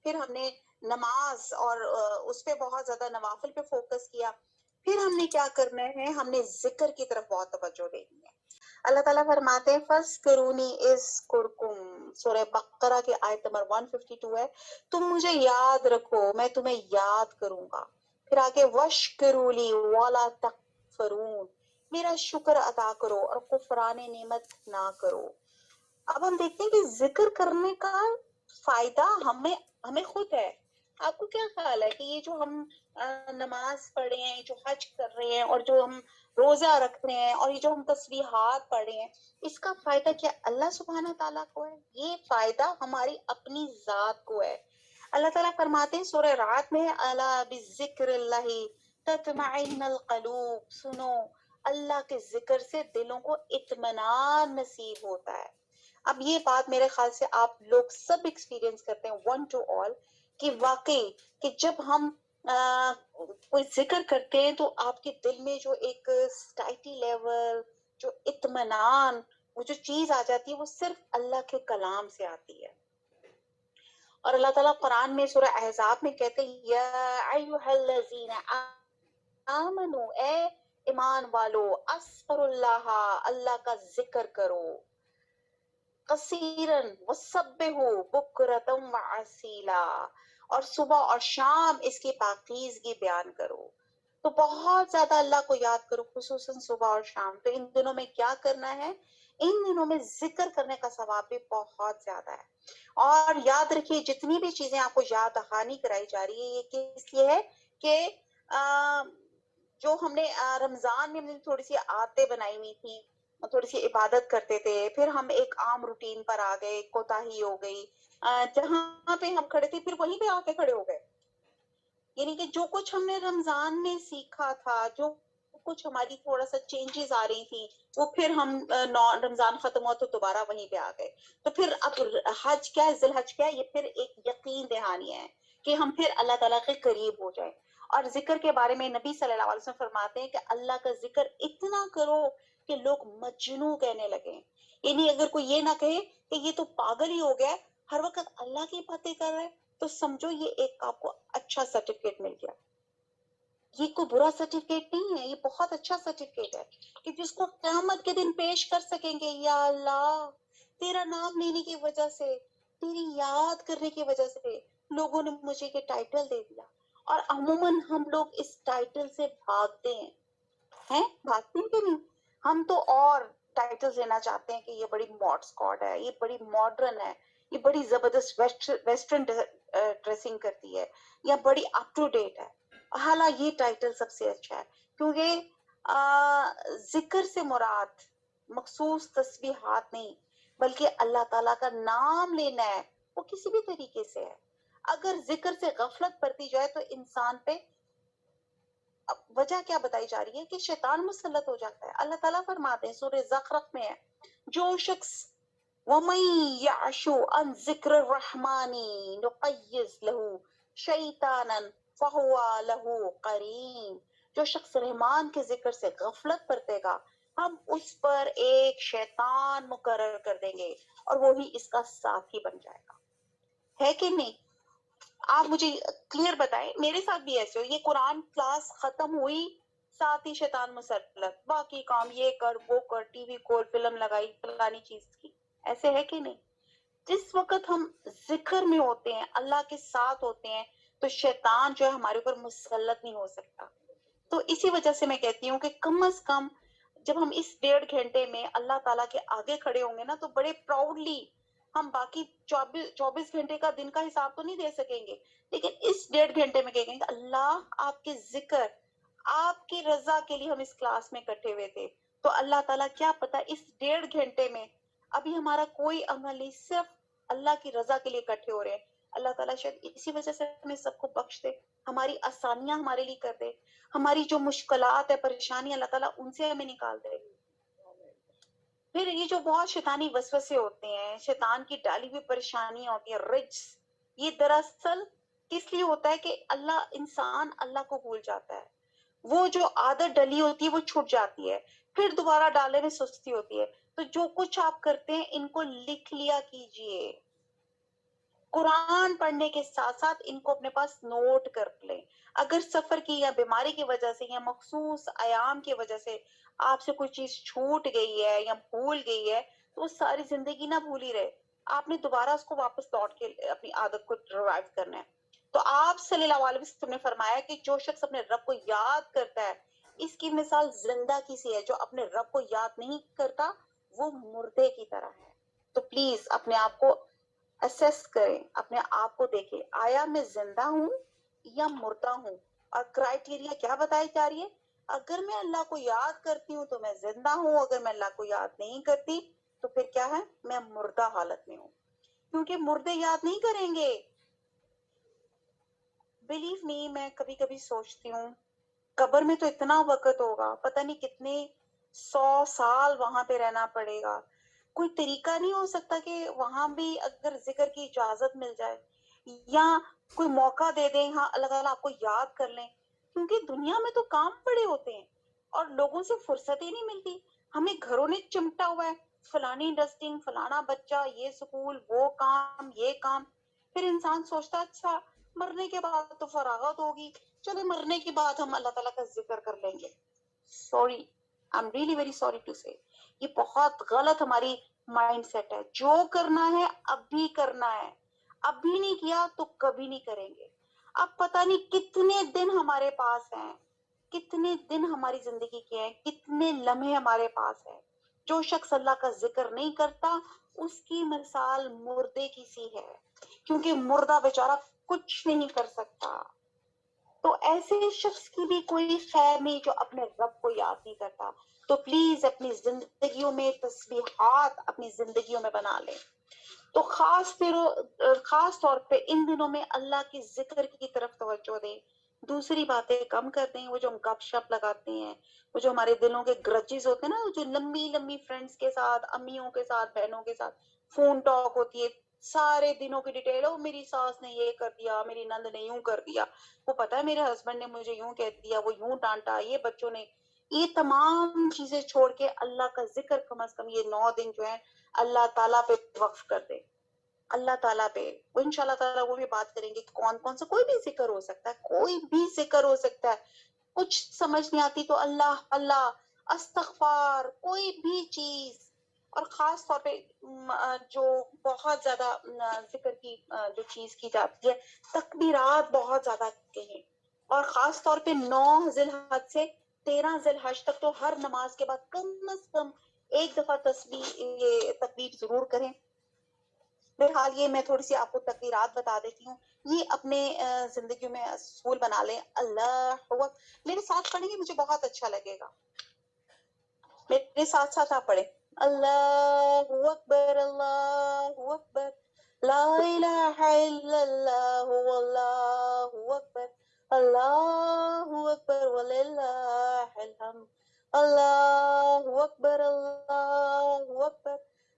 پھر ہم نے نماز اور اس پہ بہت زیادہ نوافل پہ فوکس کیا، پھر ہم نے کیا کرنا ہے ہم نے ذکر کی طرف بہت توجہ دینی ہے۔ اللہ تعالیٰ فرماتے ہیں فَاذْكُرُونِی اذْکُرْکُم، سورہ بقرہ کی آیت نمبر 152 ہے، تم مجھے یاد رکھو میں تمہیں یاد کروں گا۔ پھر آگے وَاشْکُرُوا لِی وَلَا تَکْفُرُونَ، میرا شکر ادا کرو اور کفران نعمت نہ کرو۔ اب ہم دیکھتے ہیں کہ ذکر کرنے کا فائدہ ہمیں خود ہے۔ آپ کو کیا خیال ہے کہ یہ جو ہم نماز پڑھ رہے ہیں، جو حج کر رہے ہیں، اور جو ہم روزہ رکھ رہے ہیں، اور یہ جو ہم تسبیحات پڑھ رہے ہیں، اس کا فائدہ کیا اللہ سبحانہ تعالیٰ کو ہے؟ یہ فائدہ ہماری اپنی ذات کو ہے۔ اللہ تعالیٰ فرماتے ہیں سورہ رعد میں الا بذکر اللہ تطمئن القلوب، سنو اللہ کے ذکر سے دلوں کو اطمینان نصیب ہوتا ہے۔ اب یہ بات میرے خیال سے آپ لوگ سب ایکسپیرینس کرتے ہیں ون ٹو آل، کہ واقعی کہ جب ہم کوئی ذکر کرتے ہیں تو آپ کے دل میں جو ایک اسٹائٹی لیول، جو اطمینان، وہ جو چیز آ جاتی ہے وہ صرف اللہ کے کلام سے آتی ہے۔ اور اللہ تعالیٰ قرآن میں سورہ احزاب میں کہتے ہیں یا ایھا الذین آمنو، اے ایمان والو، اذکروا اللہ، اللہ کا ذکر کرو، کثیرن وسبحوا بکرۃ وعصیلا، اور صبح اور شام اس کی پاکیزگی بیان کرو۔ تو بہت زیادہ اللہ کو یاد کرو، خصوصاً صبح اور شام۔ تو ان دنوں میں کیا کرنا ہے ان دنوں میں ذکر کرنے کا ثواب بھی بہت زیادہ ہے. اور یاد رکھیے جتنی بھی چیزیں آپ کو یاد دہانی کرائی جا رہی ہے یہ کس لیے ہے کہ جو ہم نے رمضان میں ہم نے تھوڑی سی عادتیں بنائی ہوئی تھی, تھوڑی سی عبادت کرتے تھے, پھر ہم ایک عام روٹین پر آ گئے, کوتاہی ہو گئی, جہاں پہ ہم کھڑے تھے پھر وہیں پہ آ کے کھڑے ہو گئے. یعنی کہ جو کچھ ہم نے رمضان میں سیکھا تھا, جو کچھ ہماری تھوڑا سا چینجز آ رہی تھی, وہ پھر ہم رمضان ختم ہوا تو دوبارہ وہیں پہ آ گئے. تو پھر اب حج کیا ہے, ذی الحج کیا ہے, یہ پھر ایک یقین دہانی ہے کہ ہم پھر اللہ تعالیٰ کے قریب ہو جائیں. اور ذکر کے بارے میں نبی صلی اللہ علیہ وسلم فرماتے ہیں کہ اللہ کا ذکر اتنا کرو کہ لوگ مجنوں کہنے لگے. یعنی اگر کوئی یہ نہ کہے کہ یہ تو پاگل ہی ہو گیا, ہر وقت اللہ کی باتیں کر رہا ہے, تو سمجھو یہ ایک آپ کو اچھا سرٹیفکیٹ مل گیا. یہ کوئی برا سرٹیفکیٹ نہیں ہے, یہ بہت اچھا سرٹیفکیٹ ہے کہ جس کو قیامت کے دن پیش کر سکیں گے, یا اللہ تیرا نام لینے کی وجہ سے, تیری یاد کرنے کی وجہ سے لوگوں نے مجھے یہ ٹائٹل دے دیا. اور عموماً ہم لوگ اس ٹائٹل سے بھاگتے ہیں بھاگتے ہیں کہ نہیں, ہم تو اور ٹائٹل لینا چاہتے ہیں کہ یہ بڑی ماڈ اسکواڈ ہے, یہ بڑی ماڈرن ہے, یہ بڑی زبردست ویسٹرن ڈریسنگ کرتی ہے, یا بڑی اپ ٹو ڈیٹ ہے. حالانکہ یہ ٹائٹل سب سے اچھا ہے, کیونکہ ذکر سے مراد مخصوص تسبیحات نہیں بلکہ اللہ تعالیٰ کا نام لینا ہے, وہ کسی بھی طریقے سے ہے. اگر ذکر سے غفلت برتی جائے تو انسان پہ وجہ کیا بتائی جا رہی ہے کہ شیطان مسلط ہو جاتا ہے. اللہ تعالیٰ فرماتے ہیں سورہ زخرف میں ہے, جو شخص وَمَن يَعْشُ عَن ذِكْرِ الرَّحْمَنِ نُقَيِّضْ لَهُ شَيْطَانًا فَهُوَ لَهُ قَرِينٌ, جو شخص رحمان کے ذکر سے غفلت برتے گا ہم اس پر ایک شیطان مقرر کر دیں گے اور وہی اس کا ساتھی بن جائے گا. ہے کہ نہیں؟ آپ مجھے کلیئر بتائیں, میرے ساتھ بھی ایسے ہو, یہ قرآن کلاس ختم ہوئی ساتھ ہی شیطان مسلط, باقی کام یہ کر وہ کر, ٹی وی کھول, فلم لگائی, فلانی چیز کی. ایسے ہے کہ نہیں؟ جس وقت ہم ذکر میں ہوتے ہیں, اللہ کے ساتھ ہوتے ہیں, تو شیطان جو ہے ہمارے اوپر مسلط نہیں ہو سکتا. تو اسی وجہ سے میں کہتی ہوں کہ کم از کم جب ہم اس 1.5 گھنٹے میں اللہ تعالیٰ کے آگے کھڑے ہوں گے نا, تو بڑے پراؤڈلی ہم باقی 24 گھنٹے کا دن کا حساب تو نہیں دے سکیں گے, لیکن اس 1.5 گھنٹے میں کہیں گے کہ اللہ آپ کے ذکر, آپ کی رضا کے لیے ہم اس کلاس میں اکٹھے ہوئے تھے. تو اللہ تعالیٰ کیا پتا اس 1.5 گھنٹے میں ابھی ہمارا کوئی عمل نہیں, صرف اللہ کی رضا کے لیے اکٹھے ہو رہے ہیں. اللہ تعالیٰ شاید اسی وجہ سے ہمیں سب کو بخش دے, ہماری آسانیاں ہمارے لیے کر دے, ہماری جو مشکلات ہے, پریشانی, اللہ تعالیٰ ان سے ہمیں نکال دے. پھر یہ جو بہت شیطانی وسوسے ہوتے ہیں, شیطان کی ڈالی ہوئی پریشانیاں ہوتی ہیں, رجس, یہ دراصل کس لیے ہوتا ہے کہ انسان اللہ کو بھول جاتا ہے. وہ جو عادت ڈلی ہوتی ہے وہ چھوٹ جاتی ہے, پھر دوبارہ ڈالنے میں سستی ہوتی ہے. تو جو کچھ آپ کرتے ہیں ان کو لکھ لیا کیجئے, قرآن پڑھنے کے ساتھ ساتھ ان کو اپنے پاس نوٹ کر لیں. اگر سفر کی یا بیماری کی وجہ سے یا مخصوص ایام کی وجہ سے آپ سے کوئی چیز چھوٹ گئی ہے یا بھول گئی ہے, تو وہ ساری زندگی نہ بھولی رہے, آپ نے دوبارہ اس کو واپس لوٹ کے اپنی عادت کو ریوائیو کرنا ہے. تو آپ صلی اللہ علیہ وسلم نے فرمایا کہ جو شخص اپنے رب کو یاد کرتا ہے اس کی مثال زندہ کی سی ہے, جو اپنے رب کو یاد نہیں کرتا وہ مردے کی طرح ہے. تو پلیز اپنے آپ کو اسیس کریں, اپنے آپ کو دیکھیں, آیا میں زندہ ہوں یا مردہ ہوں. اور کرائٹیریا کیا بتائی جا رہی ہے, اگر میں اللہ کو یاد کرتی ہوں تو میں زندہ ہوں, اگر میں اللہ کو یاد نہیں کرتی تو پھر کیا ہے, میں مردہ حالت میں ہوں. کیونکہ مردے یاد نہیں کریں گے. بلیو می, میں کبھی کبھی سوچتی ہوں قبر میں تو اتنا وقت ہوگا, پتہ نہیں کتنے 100 سال وہاں پہ رہنا پڑے گا. کوئی طریقہ نہیں ہو سکتا کہ وہاں بھی اگر ذکر کی اجازت مل جائے, یا کوئی موقع دے دیں, ہاں اللہ تعالیٰ آپ کو یاد کر لیں. کیونکہ دنیا میں تو کام پڑے ہوتے ہیں اور لوگوں سے فرصت ہی نہیں ملتی. ہمیں گھروں نے چمٹا ہوا ہے, فلانی ڈسٹنگ, فلانا بچہ, یہ سکول, وہ کام, یہ کام. پھر انسان سوچتا اچھا مرنے کے بعد تو فراغت ہوگی, چلے مرنے کے بعد ہم اللہ تعالیٰ کا ذکر کر لیں گے. Sorry, I am really very sorry to سے, یہ بہت غلط ہماری مائنڈ سیٹ ہے. جو کرنا ہے ابھی کرنا ہے, ابھی نہیں کیا تو کبھی نہیں کریں گے. اب پتہ نہیں کتنے دن ہمارے پاس ہیں, کتنے دن ہماری زندگی کے ہیں, کتنے لمحے ہمارے پاس ہیں. جو شخص اللہ کا ذکر نہیں کرتا اس کی مثال مردے کی سی ہے، کیونکہ مردہ بیچارہ کچھ نہیں کر سکتا. تو ایسے شخص کی بھی کوئی خیر نہیں جو اپنے رب کو یاد نہیں کرتا. تو پلیز اپنی زندگیوں میں تسبیحات اپنی زندگیوں میں بنا لیں. تو خاص طور پہ ان دنوں میں اللہ کے ذکر کی طرف توجہ دیں، دوسری باتیں کم کر دیں. وہ جو ہم گپ شپ لگاتے ہیں، وہ جو ہمارے دلوں کے گرجز ہوتے ہیں نا، جو لمبی لمبی فرینڈس کے ساتھ، امیوں کے ساتھ، بہنوں کے ساتھ فون ٹاک ہوتی ہے، سارے دنوں کی ڈیٹیل، او میری ساس نے یہ کر دیا، میری نند نے یوں کر دیا، وہ پتا ہے میرے ہسبینڈ نے مجھے یوں کہہ دیا، وہ یوں ڈانٹا، یہ بچوں نے. یہ تمام چیزیں چھوڑ کے اللہ کا ذکر کم از کم یہ 9 دن جو ہے اللہ تعالیٰ پہ وقف کر دے. اللہ تعالیٰ پہ وہ انشاءاللہ تعالیٰ وہ بھی بات کریں گے کہ کون کون سا کوئی بھی ذکر ہو سکتا ہے، کوئی بھی ذکر ہو سکتا ہے. کچھ سمجھ نہیں آتی تو اللہ اللہ، استغفار، کوئی بھی چیز. اور خاص طور پہ جو بہت زیادہ ذکر کی جو چیز کی جاتی ہے، تکبیرات بہت زیادہ کہیں. اور خاص طور پہ 9 ذی الحج سے 13 ذی الحج تک تو ہر نماز کے بعد کم از کم ایک دفعہ یہ تکبیر ضرور کریں. بہرحال یہ میں تھوڑی سی آپ کو تکبیرات بتا دیتی ہوں، یہ اپنے زندگی میں اصول بنا لیں. اللہ اکبر میرے ساتھ پڑھیں گے، مجھے بہت اچھا لگے گا. میرے ساتھ ساتھ آپ پڑھیں. اللہ اکبر اللہ اکبر لا الہ الا اللہ واللہ اکبر اللہ اکبر وللہ الحمد. اللہ اکبر اللہ اکبر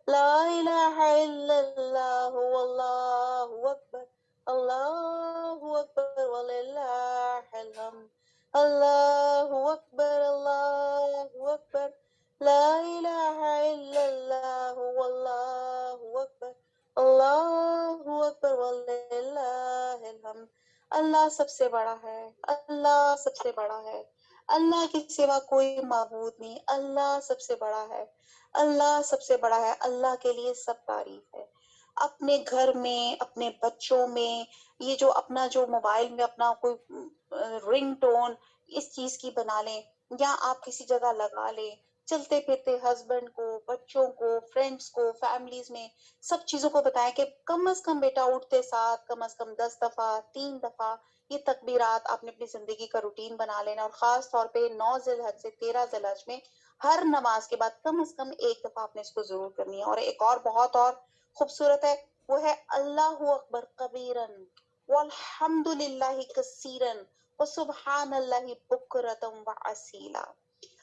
لا الہ الا اللہ واللہ اکبر اللہ اکبر وللہ الحمد. اللہ اکبر اللہ اکبر لا الہ الا اللہ واللہ اکبر اللہ اکبر وللہ الحمد. اللہ سب سے بڑا ہے، اللہ سب سے بڑا ہے، اللہ کے سوا کوئی معبود نہیں. اللہ سب سے بڑا ہے، اللہ سب سے بڑا ہے، اللہ کے لیے سب تعریف ہے. اپنے گھر میں، اپنے بچوں میں، یہ جو اپنا جو موبائل میں اپنا کوئی رنگ ٹون اس چیز کی بنا لیں، یا آپ کسی جگہ لگا لیں. چلتے پھرتے ہسبینڈ کو، بچوں کو، فرینڈس کو، فیملیز میں سب چیزوں کو بتائیں کہ کم از کم بیٹا اٹھتے ساتھ کم از کم 10 دفعہ 3 دفعہ یہ تکبیرات آپ نے اپنی زندگی کا روٹین بنا لینا. اور خاص طور پہ 9 ذی الحج سے 13 ذی الحج میں ہر نماز کے بعد کم از کم ایک دفعہ آپ نے اس کو ضرور کرنی ہے. اور ایک اور بہت اور خوبصورت ہے، وہ ہے اللہ اکبر کبیرن والحمد للہ کثیرن وسبحان اللہ بکرۃ واسیلا.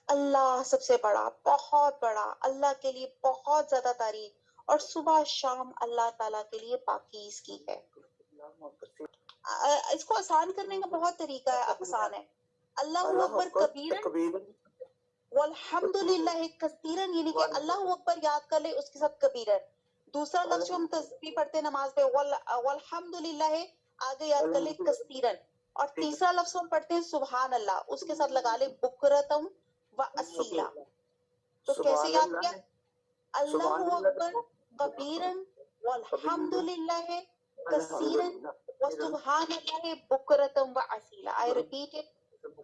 اللہ سب سے بڑا، بہت بڑا، اللہ کے لیے بہت زیادہ تعریف، اور صبح شام اللہ تعالیٰ کے لیے پاکیز کی ہے. اس کو آسان کرنے کا بہت طریقہ ہے، آسان ہے. اللہ اکبر کبیرن والحمد للہ کثیرن، یعنی کہ اللہ اکبر یاد کر لے، اس کے ساتھ کبیرن. دوسرا لفظ جو ہم تسبیح پڑھتے ہیں نماز پہ والحمد للہ، آگے یاد کر لے کثیرن. اور تیسرا لفظ ہم پڑھتے ہیں سبحان اللہ، اس کے ساتھ لگا لے بکرتم و اسیلا. تو کیسے یاد کیا؟ اللہ اکبر کبیرن والحمد للہ کثیرن وسبحان اللہ بکرتم و اسیلا. I repeat it.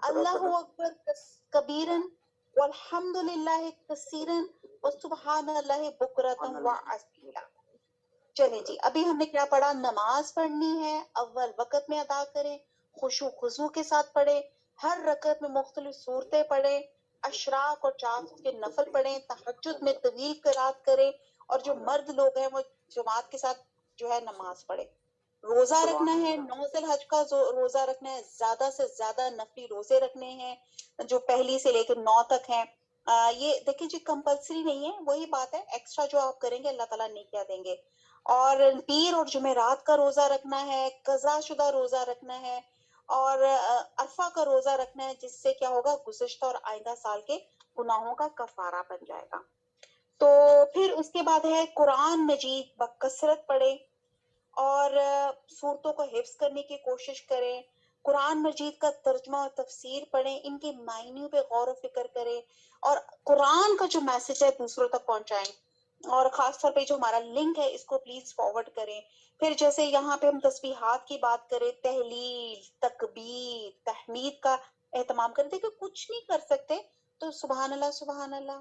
اللہ اکبر کبیرن والحمد للہ کثیرن وسبحان اللہ بکرتم و اسیلا. چلیں جی، ابھی ہم نے کیا پڑھا؟ نماز پڑھنی ہے، اول وقت میں ادا کریں، خشوع خضوع کے ساتھ پڑھیں، ہر رکعت میں مختلف صورتیں پڑھیں، اشراق اور چاق کے نفل پڑھیں، تہجد میں طویل قرات کریں، اور جو مرد لوگ ہیں وہ جماعت کے ساتھ جو ہے نماز پڑھیں. روزہ رکھنا ہے، 9 ذی الحج کا روزہ رکھنا ہے، زیادہ سے زیادہ نفلی روزے رکھنے ہیں جو پہلی سے لے کے 9 تک ہیں. یہ دیکھیں جی کمپلسری نہیں ہے، وہی بات ہے، ایکسٹرا جو آپ کریں گے اللہ تعالیٰ نیکیاں دیں گے. اور پیر اور جمعرات کا روزہ رکھنا ہے، قضا شدہ روزہ رکھنا ہے، اور عرفہ کا روزہ رکھنا ہے، جس سے کیا ہوگا؟ گزشتہ اور آئندہ سال کے گناہوں کا کفارہ بن جائے گا. تو پھر اس کے بعد ہے قرآن مجید بکثرت پڑھیں، اور صورتوں کو حفظ کرنے کی کوشش کریں. قرآن مجید کا ترجمہ اور تفسیر پڑھیں، ان کے معنیوں پہ غور و فکر کریں، اور قرآن کا جو میسج ہے دوسروں تک پہنچائیں. اور خاص طور پہ جو ہمارا لنک ہے اس کو پلیز فارورڈ کریں. پھر جیسے یہاں پہ ہم تسبیحات کی بات کریں، تہلیل، تکبیر، تحمید کا اہتمام کریں. دیکھیں کچھ نہیں کر سکتے تو سبحان اللہ سبحان اللہ،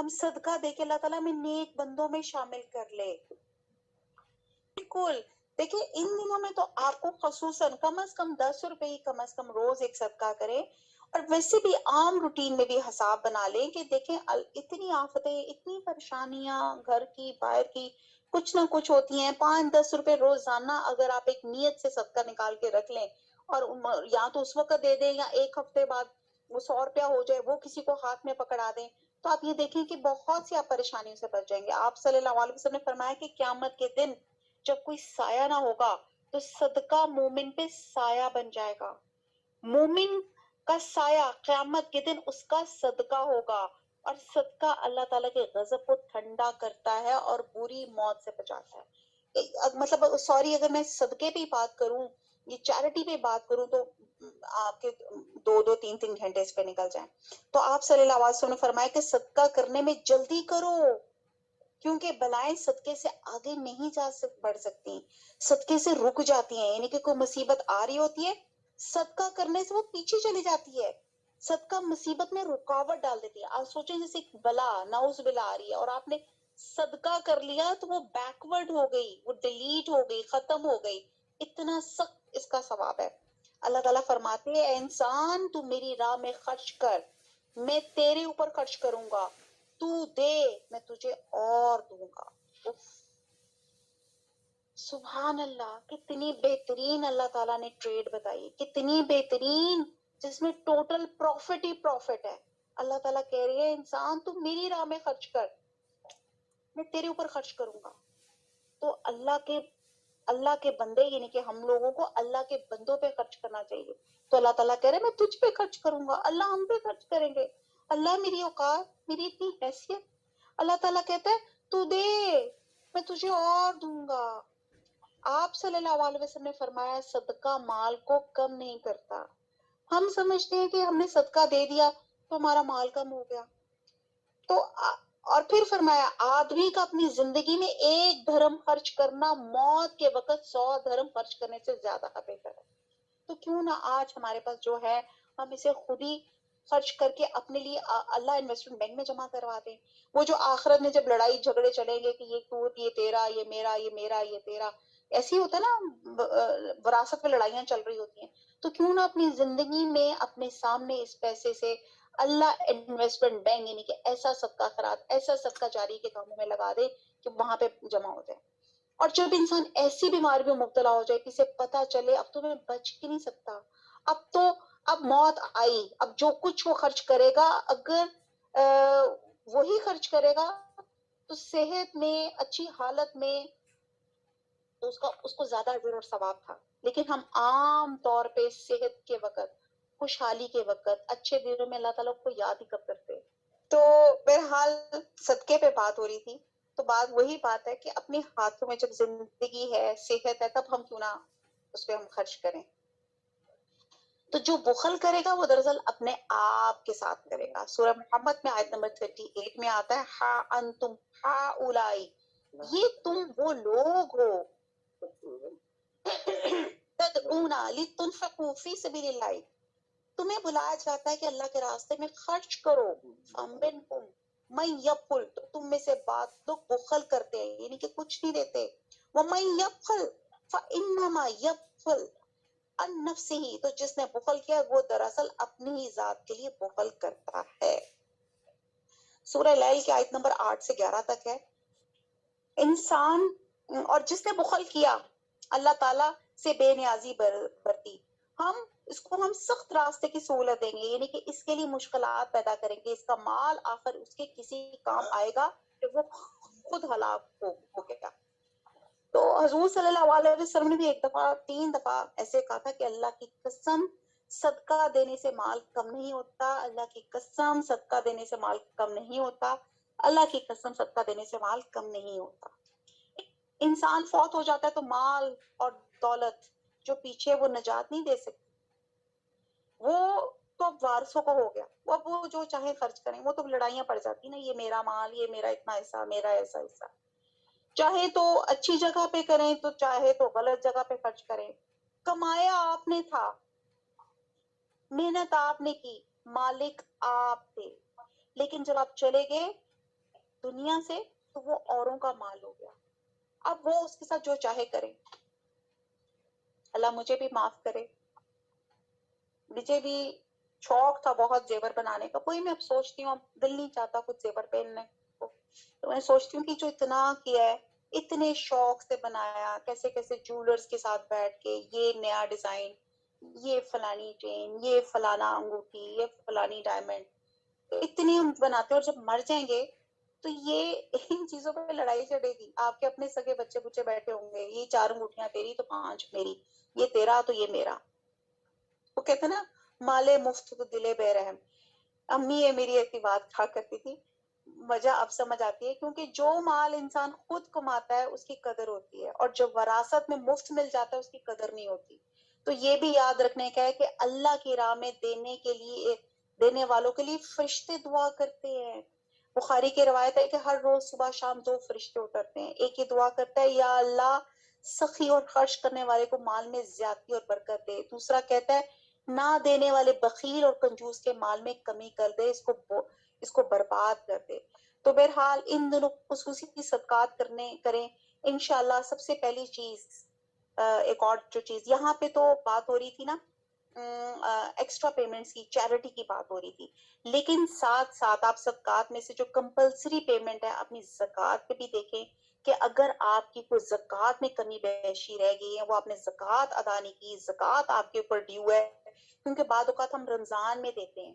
ہم صدقہ دے کے اللہ تعالیٰ میں نیک بندوں میں شامل کر لے. بالکل. دیکھیں ان دنوں میں تو آپ کو خصوصاً کم از کم 10 روپے ہی کم از کم روز ایک صدقہ کریں. اور ویسے بھی عام روٹین میں بھی حساب بنا لیں کہ دیکھیں اتنی آفتیں، اتنی پریشانیاں گھر کی باہر کی کچھ نہ کچھ ہوتی ہیں. 5-10 روپے روزانہ اگر آپ ایک نیت سے صدقہ نکال کے رکھ لیں اور یا تو اس وقت دے دیں یا ایک ہفتے بعد وہ 100 روپیہ ہو جائے وہ کسی کو ہاتھ میں پکڑا دیں، تو آپ یہ دیکھیں کہ بہت سی آپ پریشانیوں سے بچ جائیں گے. آپ صلی اللہ علیہ وسلم نے فرمایا کہ قیامت کے دن جب کوئی سایہ نہ ہوگا تو صدقہ مومن پہ سایہ بن جائے گا. مومن کا سایہ قیامت کے دن اس کا صدقہ ہوگا، اور صدقہ اللہ تعالیٰ کے غضب کو ٹھنڈا کرتا ہے اور بری موت سے بچاتا ہے. مطلب سوری اگر میں صدقے پہ بات کروں، یہ چیریٹی پہ بات کروں تو آپ کے 2-3 گھنٹے اس پہ نکل جائیں. تو آپ صلی اللہ علیہ وسلم نے فرمایا کہ صدقہ کرنے میں جلدی کرو، کیونکہ بلائیں صدقے سے آگے نہیں بڑھ سکتی، صدقے سے رک جاتی ہیں. یعنی کہ کوئی مصیبت آ رہی ہوتی ہے، صدقہ کرنے سے وہ پیچھے چلی جاتی ہے. صدقہ مصیبت میں رکاوٹ ڈال دیتی ہے. آپ سوچیں جیسے ایک بلا نعوذ باللہ آ رہی ہے اور آپ نے صدقہ کر لیا تو وہ بیکورڈ ہو گئی، وہ ڈیلیٹ ہو گئی، ختم ہو گئی. اتنا سخت اس کا ثواب ہے. اللہ تعالیٰ فرماتے ہیں اے انسان تو میری راہ میں خرچ کر، میں تیرے اوپر خرچ کروں گا، تو دے میں تجھے اور دوں گا. سبحان اللہ، کتنی بہترین اللہ تعالیٰ نے ٹریڈ بتائی، کتنی بہترین، جس میں ٹوٹل پروفٹ ہی پروفٹ ہے. اللہ تعالیٰ کہہ رہی ہے انسان تو میری راہ میں خرچ کر، میں تیرے اوپر خرچ کروں گا. تو اللہ کے بندے یعنی کہ ہم لوگوں کو اللہ کے بندوں پہ خرچ کرنا چاہیے. تو اللہ تعالیٰ کہہ رہے میں تجھ پہ خرچ کروں گا، اللہ ہم پہ خرچ کریں گے. اللہ میری اوقات، میری اتنی حیثیت. اللہ تعالیٰ کہتا ہے تو دے میں تجھے اور دوں گا. آپ صلی اللہ علیہ وسلم نے فرمایا صدقہ مال کو کم نہیں کرتا. ہم سمجھتے ہیں کہ ہم نے صدقہ دے دیا تو ہمارا مال کم ہو گیا. تو اور پھر فرمایا آدمی کا اپنی زندگی میں 1 درہم خرچ کرنا موت کے وقت 100 درہم خرچ کرنے سے زیادہ بہتر ہے. تو کیوں نہ آج ہمارے پاس جو ہے ہم اسے خود ہی خرچ کر کے اپنے لیے اللہ انویسٹمنٹ بینک میں جمع کروا دیں. وہ جو آخرت میں جب لڑائی جھگڑے چلیں گے کہ یہ تو یہ تیرا، یہ میرا، یہ میرا، یہ تیرا، ایسے ہی ہوتا ہے نا، وراثت میں لڑائیاں چل رہی ہوتی ہیں. تو کیوں نہ اپنی زندگی میں اپنے سامنے اس پیسے سے اللہ انویسٹمنٹ بینک یعنی کہ ایسا صدقہ خیرات، ایسا صدقہ جاری کے کاموں میں لگا دے کہ وہاں پہ جمع ہو جائے. اور جب انسان ایسی بیماری میں مبتلا ہو جائے کہ اسے پتا چلے اب تو میں بچ ہی نہیں سکتا، اب موت آئی، اب جو کچھ وہ خرچ کرے گا اگر وہی خرچ کرے گا تو صحت میں، اچھی حالت میں تو اس کو زیادہ اجر اور ثواب تھا. لیکن ہم عام طور پہ صحت کے وقت، خوشحالی کے وقت، اچھے دنوں میں اللہ تعالیٰ کو یاد ہی کب کرتے. تو بہرحال صدقے پہ بات ہو رہی تھی، تو بات وہی بات ہے کہ اپنے ہاتھوں میں جب زندگی ہے، صحت ہے، تب ہم کیوں نہ اس پہ ہم خرچ کریں. تو جو بخل کرے گا وہ دراصل اپنے آپ کے ساتھ کرے گا. سورہ محمد میں آیت نمبر 38 میں آتا ہے ہا انتم ہا اولائی، یہ تم وہ لوگ ہو تدعون لتنفقوا فی سبیل اللہ، تمہیں بلایا جاتا ہے کہ اللہ کے راستے میں خرچ کرو. فمنکم من یبخل، تو تم میں سے بعض لوگ بخل کرتے ہیں یعنی کہ کچھ نہیں دیتے. ومن یبخل فانما یبخل عن نفسہ، تو جس نے بخل کیا وہ دراصل اپنی ہی ذات کے لیے بخل کرتا ہے. سورہ لیل کی آیت نمبر 8 سے 11 تک ہے. انسان اور جس نے بخل کیا اللہ تعالیٰ سے بے نیازی برتی، ہم سخت راستے کی سہولت دیں گے یعنی کہ اس کے لیے مشکلات پیدا کریں گے. اس کا مال آخر اس کے کسی کام آئے گا کہ وہ خود ہلاک ہو گیا. تو حضور صلی اللہ علیہ وسلم نے بھی 3 دفعہ ایسے کہا تھا کہ اللہ کی قسم صدقہ دینے سے مال کم نہیں ہوتا، اللہ کی قسم صدقہ دینے سے مال کم نہیں ہوتا، اللہ کی قسم صدقہ دینے سے مال کم نہیں ہوتا. انسان فوت ہو جاتا ہے تو مال اور دولت جو پیچھے وہ نجات نہیں دے سکتی، وہ تو اب وارثوں کو ہو گیا، وہ جو چاہے خرچ کریں. وہ تو لڑائیاں پڑ جاتی نا، یہ میرا مال، یہ میرا اتنا حصہ، میرا ایسا حصہ. چاہے تو اچھی جگہ پہ کریں تو چاہے تو غلط جگہ پہ خرچ کریں. کمایا آپ نے تھا، محنت آپ نے کی، مالک آپ تھے، لیکن جب آپ چلے گئے دنیا سے تو وہ اوروں کا مال ہو گیا. اب وہ اس کے ساتھ جو چاہے کرے. اللہ مجھے بھی معاف کرے, مجھے بھی شوق تھا بہت زیور بنانے کا, کوئی میں اب سوچتی ہوں اب دل نہیں چاہتا کچھ زیور پہننے کو, تو میں سوچتی ہوں کہ جو اتنا کیا ہے, اتنے شوق سے بنایا, کیسے کیسے جولرز کے ساتھ بیٹھ کے یہ نیا ڈیزائن, یہ فلانی چین, یہ فلانا انگوٹھی, یہ فلانی ڈائمنڈ, تو اتنی ہم بناتے ہیں, اور جب مر جائیں گے تو یہ ان چیزوں پہ لڑائی چڑھے گی. آپ کے اپنے سگے بچے بچے بیٹھے ہوں گے, یہ 4 انگوٹھیاں تیری تو 5 میری, یہ تیرا تو یہ میرا. وہ کہتے ہیں نا مالے مفت تو دلے بے رحم. امی ہے میری ایسی بات کہا کرتی تھی, مزہ اب سمجھ آتی ہے, کیونکہ جو مال انسان خود کماتا ہے اس کی قدر ہوتی ہے, اور جب وراثت میں مفت مل جاتا ہے اس کی قدر نہیں ہوتی. تو یہ بھی یاد رکھنے کا ہے کہ اللہ کی راہ میں دینے کے لیے, دینے والوں کے لیے فرشتے دعا کرتے ہیں. بخاری کی روایت ہے کہ ہر روز صبح شام 2 فرشتے اترتے ہیں. ایک یہ دعا کرتا ہے یا اللہ سخی اور خرچ کرنے والے کو مال میں زیادتی اور برکت دے. دوسرا کہتا ہے نہ دینے والے بخیل اور کنجوس کے مال میں کمی کر دے, اس کو برباد کر دے. تو بہرحال ان دنوں خصوصی صدقات کریں انشاءاللہ. سب سے پہلی چیز, ایک اور جو چیز یہاں پہ تو بات ہو رہی تھی نا ایکسٹرا پیمنٹس کی, چیریٹی کی بات ہو رہی تھی, لیکن ساتھ ساتھ آپ صدقات میں سے جو کمپلسری پیمنٹ ہے اپنی زکوٰۃ پہ بھی دیکھیں کہ اگر آپ کی کوئی زکوٰۃ میں کمی بیشی رہ گئی ہے, وہ آپ نے زکوٰۃ ادا نہیں کی, زکوٰۃ آپ کے اوپر ڈیو ہے, کیونکہ بعض اوقات ہم رمضان میں دیتے ہیں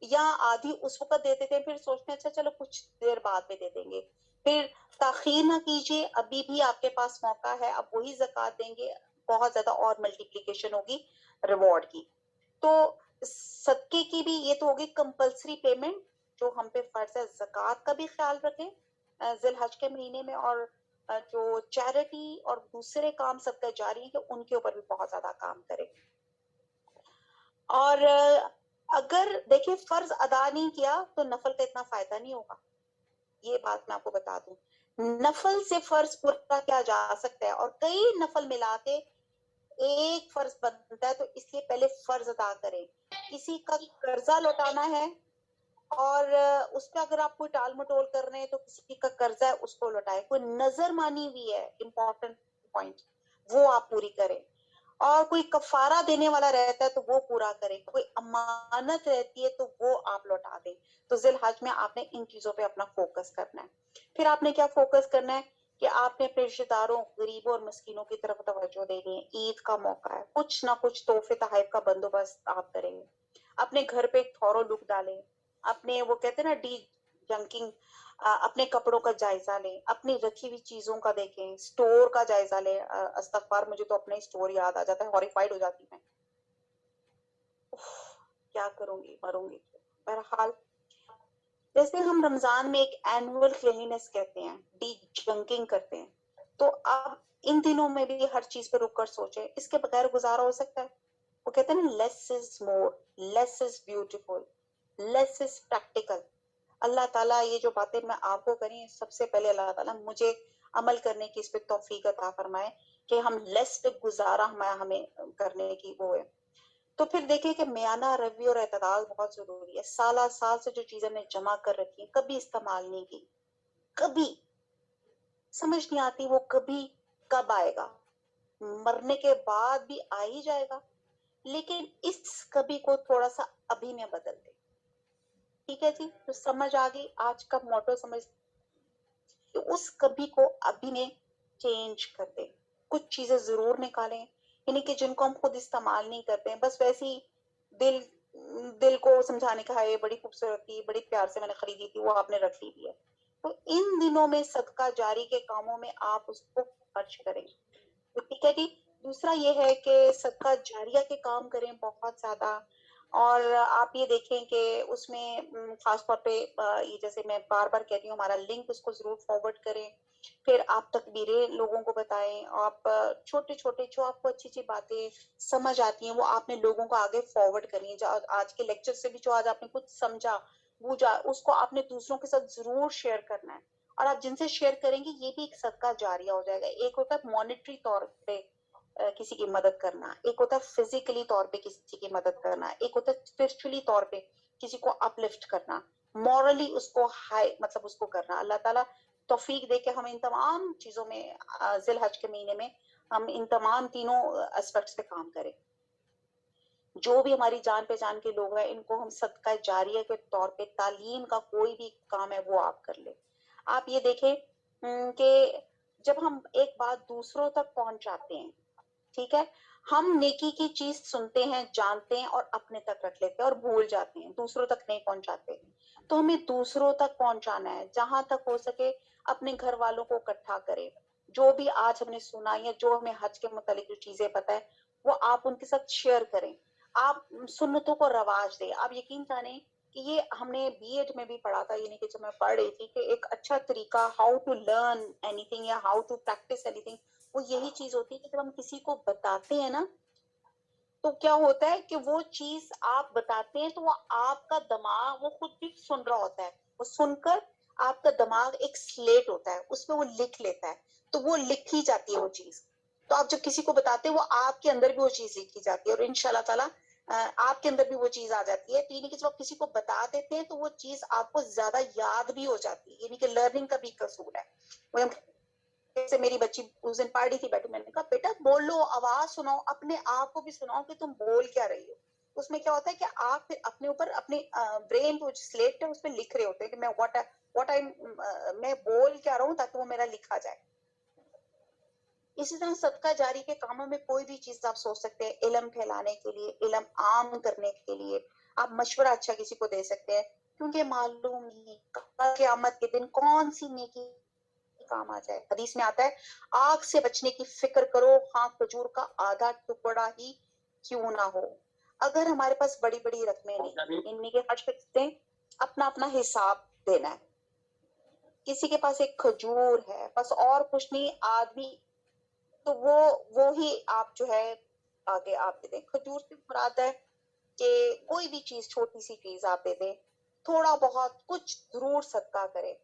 یا آدھی اس وقت دے دیتے ہیں, پھر سوچتے ہیں اچھا چلو کچھ دیر بعد میں دے دیں گے. پھر تاخیر نہ کیجیے, ابھی بھی آپ کے پاس موقع ہے, اب وہی زکوٰۃ دیں گے, بہت زیادہ اور ملٹیپلیکیشن ہوگی ریوارڈ کی. تو صدقے کی بھی یہ تو ہوگی کمپلسری پیمنٹ جو ہم پہ فرض ہے. زکوٰۃ کا بھی خیال رکھیں ذی الحج کے مہینے میں, اور جو چیریٹی اور دوسرے کام صدقہ جاری ہیں کہ ان کے اوپر بھی بہت زیادہ کام کریں. اور اگر دیکھیں فرض ادا نہیں کیا تو نفل کا اتنا فائدہ نہیں ہوگا, یہ بات میں آپ کو بتا دوں. نفل سے فرض پورا کیا جا سکتا ہے, اور کئی نفل ملا کے ایک فرض بنتا ہے, تو اس لیے پہلے فرض ادا کریں. کسی کا قرضہ لوٹانا ہے اور اس پہ اگر آپ کوئی ٹال مٹول کر رہے ہیں تو کسی کا قرضہ ہے اس کو لوٹائیں. کوئی نظر مانی ہوئی ہے, امپورٹنٹ پوائنٹ, وہ آپ پوری کریں. اور کوئی کفارہ دینے والا رہتا ہے تو وہ پورا کریں. کوئی امانت رہتی ہے تو وہ آپ لوٹا دیں. تو ذی الحج میں آپ نے ان چیزوں پہ اپنا فوکس کرنا ہے. پھر آپ نے کیا فوکس کرنا ہے کہ آپ نے اپنے رشتے داروں, غریبوں اور مسکینوں کی طرف توجہ دینی ہے. عید کا موقع ہے, کچھ نہ کچھ تحفے تحائف کا بندوبست آپ کریں گے. اپنے گھر پہ ایک تھورو لک ڈالیں, اپنے وہ کہتے ہیں نا ڈی جنکنگ, اپنے کپڑوں کا جائزہ لیں, اپنی رکھی ہوئی چیزوں کا دیکھیں, سٹور کا جائزہ لیں. استغفار, مجھے تو اپنا سٹور یاد آ جاتا ہے, ہاریفائڈ ہو جاتی میں, کیا کروں گی, مروں گی. بہرحال جیسے ہم رمضان میں ایک اینول کلینینس کہتے ہیں, ڈی جنکنگ کرتے ہیں, تو اب ان دنوں میں بھی ہر چیز پہ رک کر سوچیں, اس کے بغیر گزارا ہو سکتا ہے؟ وہ کہتے ہیں نا لیس از مور, لیس is beautiful, less is practical. اللہ تعالیٰ یہ جو باتیں میں آپ کو کریں, سب سے پہلے اللہ تعالیٰ مجھے عمل کرنے کی اس پہ توفیق عطا فرمائے کہ ہم لیس پہ گزارا ہمیں کرنے کی وہ ہے. تو پھر دیکھیں کہ میانہ روی اور اعتدال بہت ضروری ہے. سالہ سال سے جو چیزیں نے جمع کر رکھی ہیں کبھی استعمال نہیں کی, کبھی سمجھ نہیں آتی وہ کبھی کب آئے گا, مرنے کے بعد بھی آ ہی جائے گا, لیکن اس کبھی کو تھوڑا سا ابھی میں بدل دے. ٹھیک ہے جی, تو سمجھ آ گئی آج کا موٹو, سمجھ کہ اس کبھی کو ابھی میں چینج کر دے. کچھ چیزیں ضرور نکالیں, یعنی کہ جن کو ہم خود استعمال نہیں کرتے ہیں, بس ویسے ہی دل کو سمجھانے کا ہے, بڑی خوبصورت تھی, بڑی پیار سے میں نے خریدی تھی, وہ آپ نے رکھ لی ہے. تو ان دنوں میں صدقہ جاری کے کاموں میں آپ اس کو خرچ کریں. ٹھیک ہے جی. دوسرا یہ ہے کہ صدقہ جاریہ کے کام کریں بہت زیادہ, اور آپ یہ دیکھیں کہ اس میں خاص طور پہ یہ جیسے میں بار بار کہتی ہوں, ہمارا لنک اس کو ضرور فارورڈ کریں. پھر آپ تکبیریں لوگوں کو بتائیں, آپ چھوٹے چھوٹے جو آپ کو اچھی اچھی باتیں سمجھ آتی ہیں وہ آپ نے لوگوں کو آگے فارورڈ کریں. آج کے لیکچر سے بھی جو آج آپ نے کچھ سمجھا اس کو آپ نے دوسروں کے ساتھ ضرور شیئر کرنا ہے, اور آپ جن سے شیئر کریں گے یہ بھی ایک صدقہ جاریہ ہو جائے گا. ایک ہوتا ہے مانیٹری طور پہ کسی کی مدد کرنا, ایک ہوتا ہے فزیکلی طور پہ کسی کی مدد کرنا, ایک ہوتا ہے اسپرچولی طور پہ کسی کو اپلفٹ کرنا. مورلی اس کو ہائی مطلب اس کو کرنا. اللہ تعالیٰ توفیق دے کہ ہم ان تمام چیزوں میں ذی الحج کے مہینے میں ہم ان تمام تینوں اسپیکٹس پہ کام کریں. جو بھی ہماری جان پہچان کے لوگ ہیں ان کو ہم صدقہ جاریہ کے طور پہ تعلیم کا کوئی بھی کام ہے وہ آپ کر لیں. آپ یہ دیکھیں کہ جب ہم ایک بات دوسروں تک پہنچاتے ہیں, ٹھیک ہے, ہم نیکی کی چیز سنتے ہیں, جانتے ہیں اور اپنے تک رکھ لیتے ہیں اور بھول جاتے ہیں, دوسروں تک نہیں پہنچاتے. تو ہمیں دوسروں تک پہنچانا ہے, جہاں تک ہو سکے اپنے گھر والوں کو اکٹھا کریں. جو بھی آج ہم نے سنا یا جو ہمیں حج کے متعلق جو چیزیں پتہ ہے وہ آپ ان کے ساتھ شیئر کریں. آپ سنتوں کو رواج دیں. آپ یقین جانیں کہ یہ ہم نے بی ایڈ میں بھی پڑھا تھا, یعنی کہ جب میں پڑھ رہی تھی, کہ ایک اچھا طریقہ how to learn anything یا how to practice anything وہ یہی چیز ہوتی ہے کہ جب ہم کسی کو بتاتے ہیں نا تو کیا ہوتا ہے کہ وہ چیز آپ بتاتے ہیں تو وہ آپ کا دماغ وہ خود بھی سن رہا ہوتا ہے, وہ سن کر آپ کا دماغ ایک سلیٹ ہوتا ہے, اس میں وہ لکھ لیتا ہے, تو وہ لکھی جاتی ہے وہ چیز. تو آپ جب کسی کو بتاتے ہیں وہ آپ کے اندر بھی وہ چیز لکھی جاتی ہے اور انشاءاللہ تعالیٰ آپ کے اندر بھی وہ چیز آ جاتی ہے. تو یعنی کہ جب آپ کسی کو بتا دیتے ہیں تو وہ چیز آپ کو زیادہ یاد بھی ہو جاتی ہے, یعنی کہ لرننگ کا بھی قصور ہے. جیسے میری بچی اس دن پڑھ رہی تھی بیٹھی, میں نے کہا بیٹا بول لو, آواز سناؤ, اپنے آپ کو بھی سناؤ کہ تم بول کیا رہی ہو. اس میں کیا ہوتا ہے کہ آپ پھر اپنے اوپر اپنے برین کو سلیٹ ہے اس پہ لکھ رہے ہوتے ہیں کہ میں میں بول کیا رہا ہوں تاکہ وہ میرا لکھا جائے. اسی طرح صدقہ جاری کے کاموں میں کوئی بھی چیز آپ سوچ سکتے ہیں, علم پھیلانے کے لیے, علم عام کرنے کے لیے آپ مشورہ اچھا کسی کو دے سکتے ہیں, کیونکہ معلوم نہیں قیامت کے دن کون سی نیکی کام آ جائے. حدیث میں آتا ہے آگ سے بچنے کی فکر کرو, ہاں کھجور کا آدھا ٹکڑا ہی کیوں نہ ہو. اگر ہمارے پاس بڑی بڑی رقمیں نہیں, ان کے حج پہ اپنا اپنا حساب دینا ہے. کسی کے پاس ایک کھجور ہے بس اور کچھ نہیں آدمی, تو وہ ہی آپ جو ہے آگے آپ دے دیں. کھجور سے مراد ہے کہ کوئی بھی چیز, چھوٹی سی چیز آپ دے دیں, تھوڑا بہت کچھ ضرور صدقہ کریں.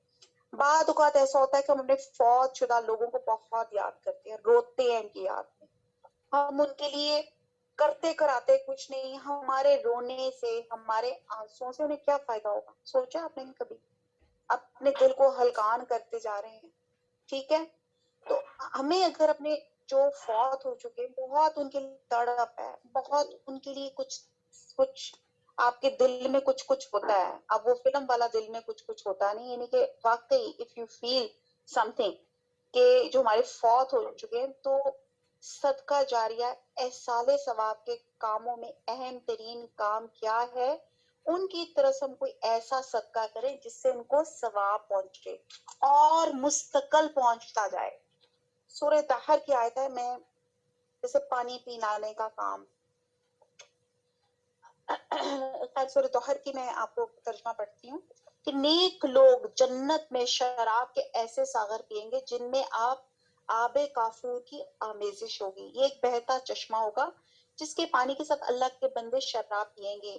بعض اوقات ایسا ہوتا ہے کہ ہم اپنے فوت شدہ لوگوں کو بہت یاد کرتے ہیں, روتے ہیں ان کی یاد میں, ہم ان کے لیے کرتے کراتے کچھ نہیں. ہمارے رونے سے, ہمارے آنسوؤں سے انہیں کیا فائدہ ہوگا؟ سوچا آپ نے کبھی؟ اپنے دل کو ہلکان کرتے جا رہے ہیں. ٹھیک ہے, تو ہمیں اگر اپنے جو فوت ہو چکے بہت ان کے لیے تڑپ ہے, بہت ان کے لیے کچھ آپ کے دل میں کچھ ہوتا ہے. اب وہ فلم والا دل میں کچھ ہوتا نہیں, یعنی کہ واقعی if you feel something کہ جو ہمارے فوت ہو چکے ہیں, تو صدقہ جاریہ احصال ثواب کے کاموں میں اہم ترین کام کیا ہے؟ ان کی طرف سے ہم کوئی ایسا صدقہ کریں جس سے ان کو ثواب پہنچے اور مستقل پہنچتا جائے. سورہ دہر کی آیت ہے, میں جیسے پانی پلانے کا کام, سورہ دہر کی میں آپ کو ترجمہ پڑھتی ہوں کہ نیک لوگ جنت میں شراب کے ایسے ساغر پیئیں گے جن میں آب کافور کی آمیزش ہوگی. یہ ایک بہتا چشمہ ہوگا جس کے پانی کے ساتھ اللہ کے بندے شراب پیئیں گے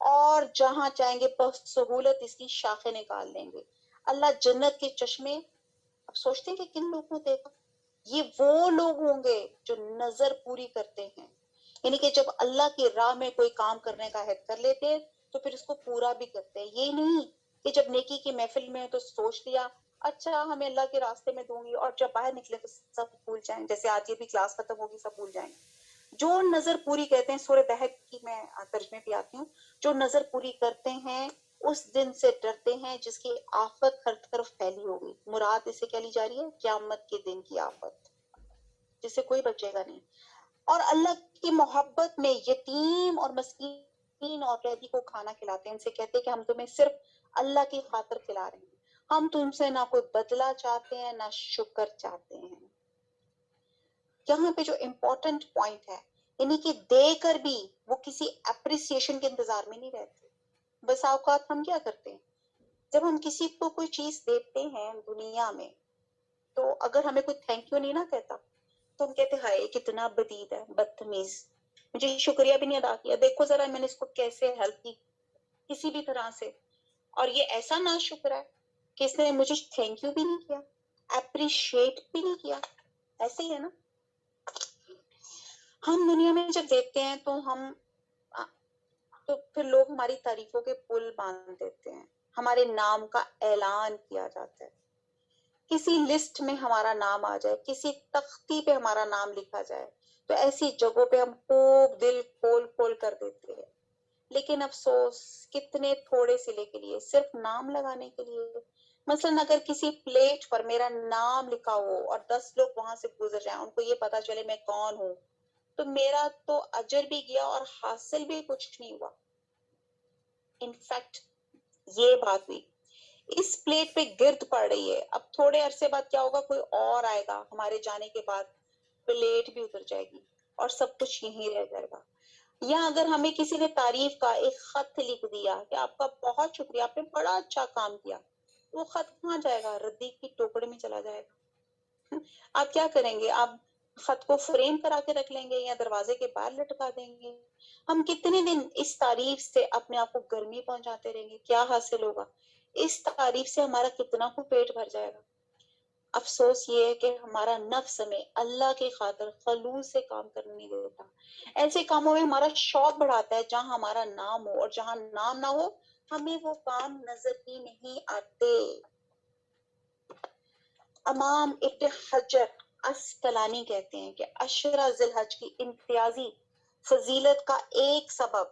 اور جہاں چاہیں گے بسہولت اس کی شاخیں نکال لیں گے. اللہ جنت کے چشمے, اب سوچتے ہیں کہ کن لوگوں کو دیکھا, یہ وہ لوگ ہوں گے جو نظر پوری کرتے ہیں, یعنی کہ جب اللہ کی راہ میں کوئی کام کرنے کا عہد کر لیتے ہیں تو پھر اس کو پورا بھی کرتے ہیں. یہ نہیں کہ جب نیکی کی محفل میں تو سوچ لیا اچھا ہمیں اللہ کے راستے میں دوں گی, اور جب باہر نکلے تو سب بھول جائیں, جیسے آج یہ بھی کلاس ختم ہوگی سب بھول جائیں. جو نظر پوری کہتے ہیں, سورہ دہر کی میں ترجمے پہ آتی ہوں, جو نظر پوری کرتے ہیں اس دن سے ڈرتے ہیں جس کی آفت ہر طرف پھیلی ہوگی. مراد اس سے کیا لی جا رہی ہے؟ قیامت کے دن کی آفت جس سے کوئی بچے گا نہیں. اور اللہ کی محبت میں یتیم اور مسکین اور قیدی کو کھانا کھلاتے ہیں, ان سے کہتے ہیں کہ ہم تمہیں صرف اللہ کی خاطر کھلا رہے ہیں, ہم تم سے نہ کوئی بدلہ چاہتے ہیں نہ شکر چاہتے ہیں. یہاں پہ جو امپورٹنٹ پوائنٹ ہے, یعنی کہ دے کر بھی وہ کسی اپریسیشن کے انتظار میں نہیں رہتے. بس اوقات ہم کیا کرتے ہیں, جب ہم کسی کو کوئی چیز دیتے ہیں دنیا میں, تو اگر ہمیں کوئی تھینک یو نہیں نہ کہتا تو ہم کہتے ہائے کتنا بدید ہے, بدتمیز, مجھے شکریہ بھی نہیں ادا کیا, دیکھو ذرا میں نے اس کو کیسے ہیلپ کی کسی بھی طرح سے, اور یہ ایسا نا شکر ہے کہ اس نے مجھے تھینک یو بھی نہیں کیا, اپریشیٹ بھی نہیں کیا. ایسے ہی ہے نا, ہم دنیا میں جب دیکھتے ہیں تو پھر لوگ ہماری تعریفوں کے پل باندھ دیتے ہیں. ہمارے نام کا اعلان کیا جاتا ہے، کسی لسٹ میں ہمارا نام آ جائے، کسی تختی پہ ہمارا نام لکھا جائے، تو ایسی جگہوں پہ ہم خوب دل کھول کھول کر دیتے ہیں. لیکن افسوس کتنے تھوڑے سلے کے لیے، صرف نام لگانے کے لیے. مثلاً اگر کسی پلیٹ پر میرا نام لکھا ہو اور 10 لوگ وہاں سے گزر جائیں، ان کو یہ پتا چلے میں کون ہوں، تو میرا تو اجر بھی گیا اور حاصل بھی کچھ نہیں ہوا. انفیکٹ یہ بات ہوئی، اس پلیٹ پہ گرد پڑ رہی ہے، اب تھوڑے عرصے بعد کیا ہوگا، کوئی اور آئے گا، ہمارے جانے کے بعد پلیٹ بھی اتر جائے گی اور سب کچھ یہیں رہ جائے گا. یا اگر ہمیں کسی نے تعریف کا ایک خط لکھ دیا کہ آپ کا بہت شکریہ، آپ نے بڑا اچھا کام کیا، وہ خط کہاں جائے گا؟ ردی کی ٹوکرے میں چلا جائے گا. آپ کیا کریں گے؟ آپ خط کو فریم کرا کے رکھ لیں گے یا دروازے کے باہر لٹکا دیں گے؟ ہم کتنے دن اس تعریف سے اپنے آپ کو گرمی پہنچاتے رہیں گے؟ کیا حاصل ہوگا؟ اس تعریف سے ہمارا کتنا کو پیٹ بھر جائے گا؟ افسوس یہ ہے کہ ہمارا نفس ہمیں اللہ کی خاطر خلوص سے کام کرنے نہیں دیتا. ایسے کاموں میں ہمارا شوق بڑھاتا ہے جہاں ہمارا نام ہو، اور جہاں نام نہ ہو ہمیں وہ کام نظر ہی نہیں آتے. امام ابن حجر اسقلانی کہتے ہیں کہ عشرہ ذی الحج کی امتیازی فضیلت کا ایک سبب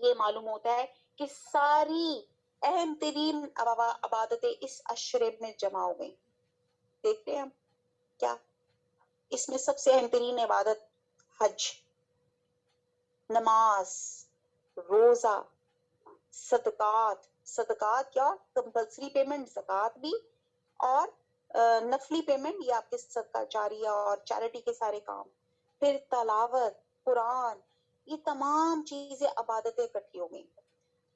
یہ معلوم ہوتا ہے کہ ساری اہم ترین عبادتیں اس عشرے میں جمع ہو گئی. دیکھتے ہیں ہم کیا اس میں سب سے اہم ترین عبادت حج، نماز، روزہ، صدقات کیا کمپلسری پیمنٹ زکوٰۃ بھی، اور نفلی پیمنٹ یہ آپ کے صدقہ جاریہ اور چیریٹی کے سارے کام، پھر تلاوت قرآن، یہ تمام چیزیں عبادتیں اکٹھی ہو گئی.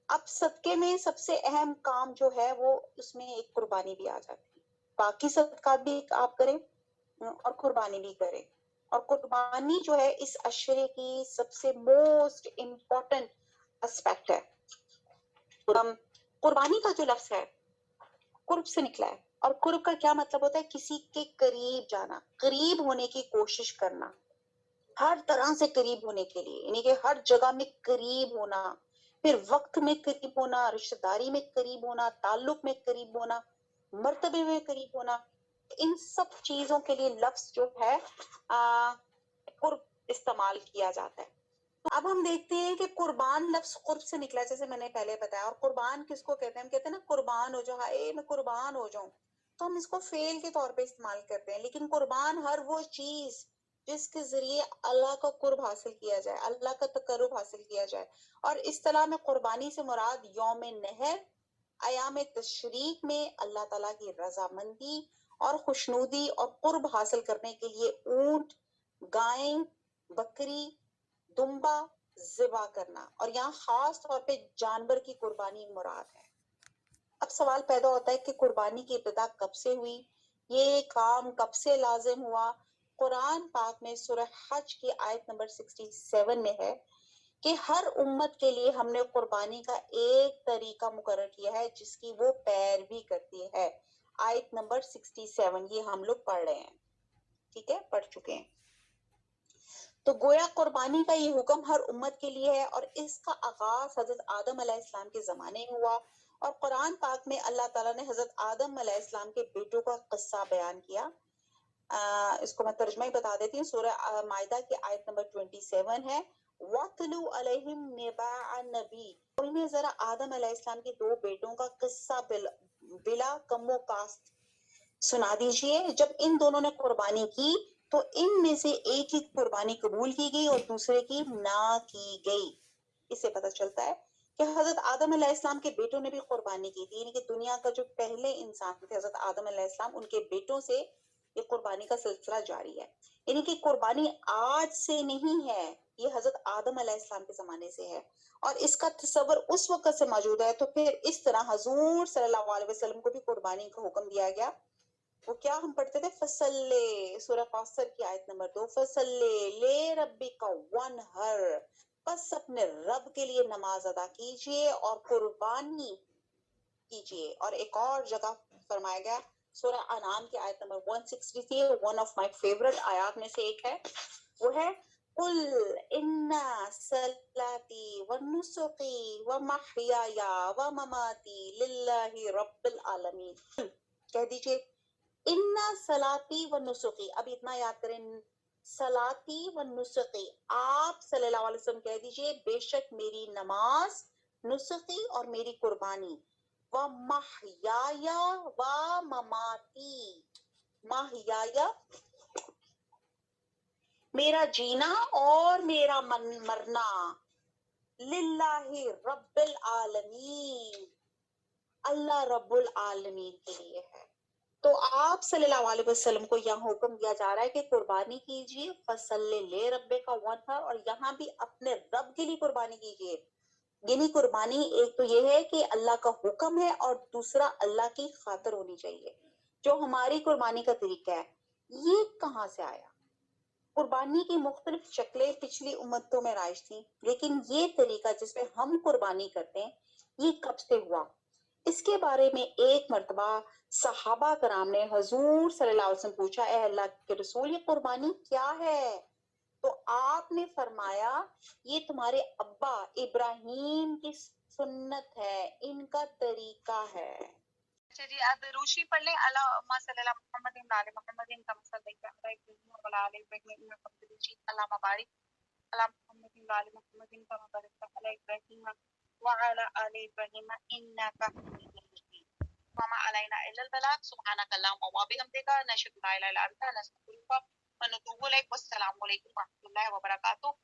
اب صدقے میں سب سے اہم کام جو ہے وہ اس میں ایک قربانی بھی آ جاتی ہے. باقی صدقات بھی آپ کریں اور قربانی بھی کریں، اور قربانی جو ہے اس عشرے کی سب سے موسٹ امپورٹنٹ اسپیکٹ ہے. قربانی کا جو لفظ ہے قرب سے نکلا ہے، اور قرب کا کیا مطلب ہوتا ہے؟ کسی کے قریب جانا، قریب ہونے کی کوشش کرنا، ہر طرح سے قریب ہونے کے لیے، یعنی کہ ہر جگہ میں قریب ہونا، پھر وقت میں قریب ہونا، رشتہ داری میں قریب ہونا، تعلق میں قریب ہونا، مرتبے میں قریب ہونا. ان سب چیزوں کے لیے لفظ جو ہے قرب استعمال کیا جاتا ہے. اب ہم دیکھتے ہیں کہ قربان لفظ قرب سے نکلا، جیسے میں نے پہلے بتایا. اور قربان کس کو کہتے ہیں؟ ہم کہتے ہیں نا قربان ہو جاؤ، ہائے میں قربان ہو جاؤں، تو ہم اس کو فعل کے طور پہ استعمال کرتے ہیں. لیکن قربان ہر وہ چیز جس کے ذریعے اللہ کا قرب حاصل کیا جائے، اللہ کا تقرب حاصل کیا جائے. اور اصطلاح میں قربانی سے مراد یوم نحر، ایام تشریق میں اللہ تعالیٰ کی رضامندی اور خوشنودی اور قرب حاصل کرنے کے لیے اونٹ، گائیں، بکری، دمبا ذبح کرنا، اور یہاں خاص طور پہ جانور کی قربانی مراد ہے. اب سوال پیدا ہوتا ہے کہ قربانی کی ابتدا کب سے ہوئی؟ یہ کام کب سے لازم ہوا؟ قرآن پاک میں سورہ حج کی آیت نمبر 67 میں ہے کہ ہر امت کے لیے ہم نے قربانی کا ایک طریقہ مقرر کیا ہے جس کی وہ پیروی کرتی ہے. آیت نمبر 67 یہ ہم لوگ پڑھ رہے ہیں، ٹھیک ہے، پڑھ چکے ہیں. تو گویا قربانی کا یہ حکم ہر امت کے لیے ہے، اور اس کا آغاز حضرت آدم علیہ السلام کے زمانے میں ہوا. اور قرآن پاک میں اللہ تعالیٰ نے حضرت آدم علیہ السلام کے بیٹوں کا قصہ بیان کیا. اس کو میں ترجمہ ہی بتا دیتی ہوں. سورہ مائدہ کی آیت نمبر 27 ہے، وَاتْلُوا عَلَيْهِمْ نِبَأَ النَّبِيِّ، اور انہیں ذرا آدم علیہ السلام کے 2 بیٹوں کا قصہ بلا کم و کاست سنا دیجئے. جب ان دونوں نے قربانی کی تو ان میں سے ایک کی قربانی قبول کی گئی اور دوسرے کی نہ کی گئی. اس سے پتہ چلتا ہے کہ حضرت آدم علیہ السلام کے بیٹوں نے بھی قربانی کی تھی، یعنی کہ دنیا کا جو پہلے انسان تھے حضرت آدم علیہ السلام، ان کے بیٹوں سے یہ قربانی کا سلسلہ جاری ہے. یعنی کہ قربانی آج سے نہیں ہے، یہ حضرت آدم علیہ السلام کے زمانے سے ہے، اور اس کا تصور اس وقت سے موجود ہے. تو پھر اس طرح حضور صلی اللہ علیہ وسلم کو بھی قربانی کا حکم دیا گیا. وہ کیا ہم پڑھتے تھے؟ فصلی، سورہ کوثر کی آیت نمبر 2، فصلی لے ربک وانحر، بس اپنے رب کے لیے نماز ادا کیجئے اور قربانی کیجئے. اور ایک اور جگہ فرمایا گیا سورہ انعام کی آیت number 163، one of my favourite آیات میں سے ایک ہے، وہ ہے قل ان صلاتی ونسکی ومحیای ومماتی للہ رب العالمین. کہہ دیجئے ان صلاتی و نسخی. اب اتنا یاد کریں، صلاتی و نسخی. آپ صلی اللہ علیہ وسلم کہہ دیجئے بے شک میری نماز، نسخی اور میری قربانی، و محیایا و مماتی. محیایا میرا جینا اور میرا مرنا، للہ رب العالمین اللہ رب العالمین کے لیے ہے. تو آپ صلی اللہ علیہ وسلم کو یہاں حکم دیا جا رہا ہے کہ قربانی کیجئے، فصلی لے ربے کا وانحر، اور یہاں بھی اپنے رب کے لیے قربانی کیجئے. یعنی قربانی ایک تو یہ ہے کہ اللہ کا حکم ہے، اور دوسرا اللہ کی خاطر ہونی چاہیے. جو ہماری قربانی کا طریقہ ہے یہ کہاں سے آیا؟ قربانی کی مختلف شکلیں پچھلی امتوں میں رائج تھیں، لیکن یہ طریقہ جس میں ہم قربانی کرتے ہیں یہ کب سے ہوا؟ اس کے بارے میں ایک مرتبہ صحابہ کرام نے حضور صلی اللہ علیہ وسلم پوچھا، اے اللہ کے رسول یہ قربانی کیا ہے؟ تو آپ نے فرمایا یہ تمہارے ابا ابراہیم کی سنت ہے، ان کا طریقہ ہے. اچھا جی، اب روشی پڑھ لیں. اللہم صلی اللہ محمد وعلی محمد کما صلیت علی ابراہیم وعلی آل ابراہیم انک حمید مجید. اللہم بارک علی محمد وعلی محمد کما بارکت علی ابراہیم وعلی آل ابراہیم انک حمید مجید. وما علینا الا البلاغ. سبحانک اللہم وبحمدک نشهد ان لا الہ الا انت نستغفرک ونتوب الیک. والسلام علیکم ورحمۃ اللہ وبرکاتہ.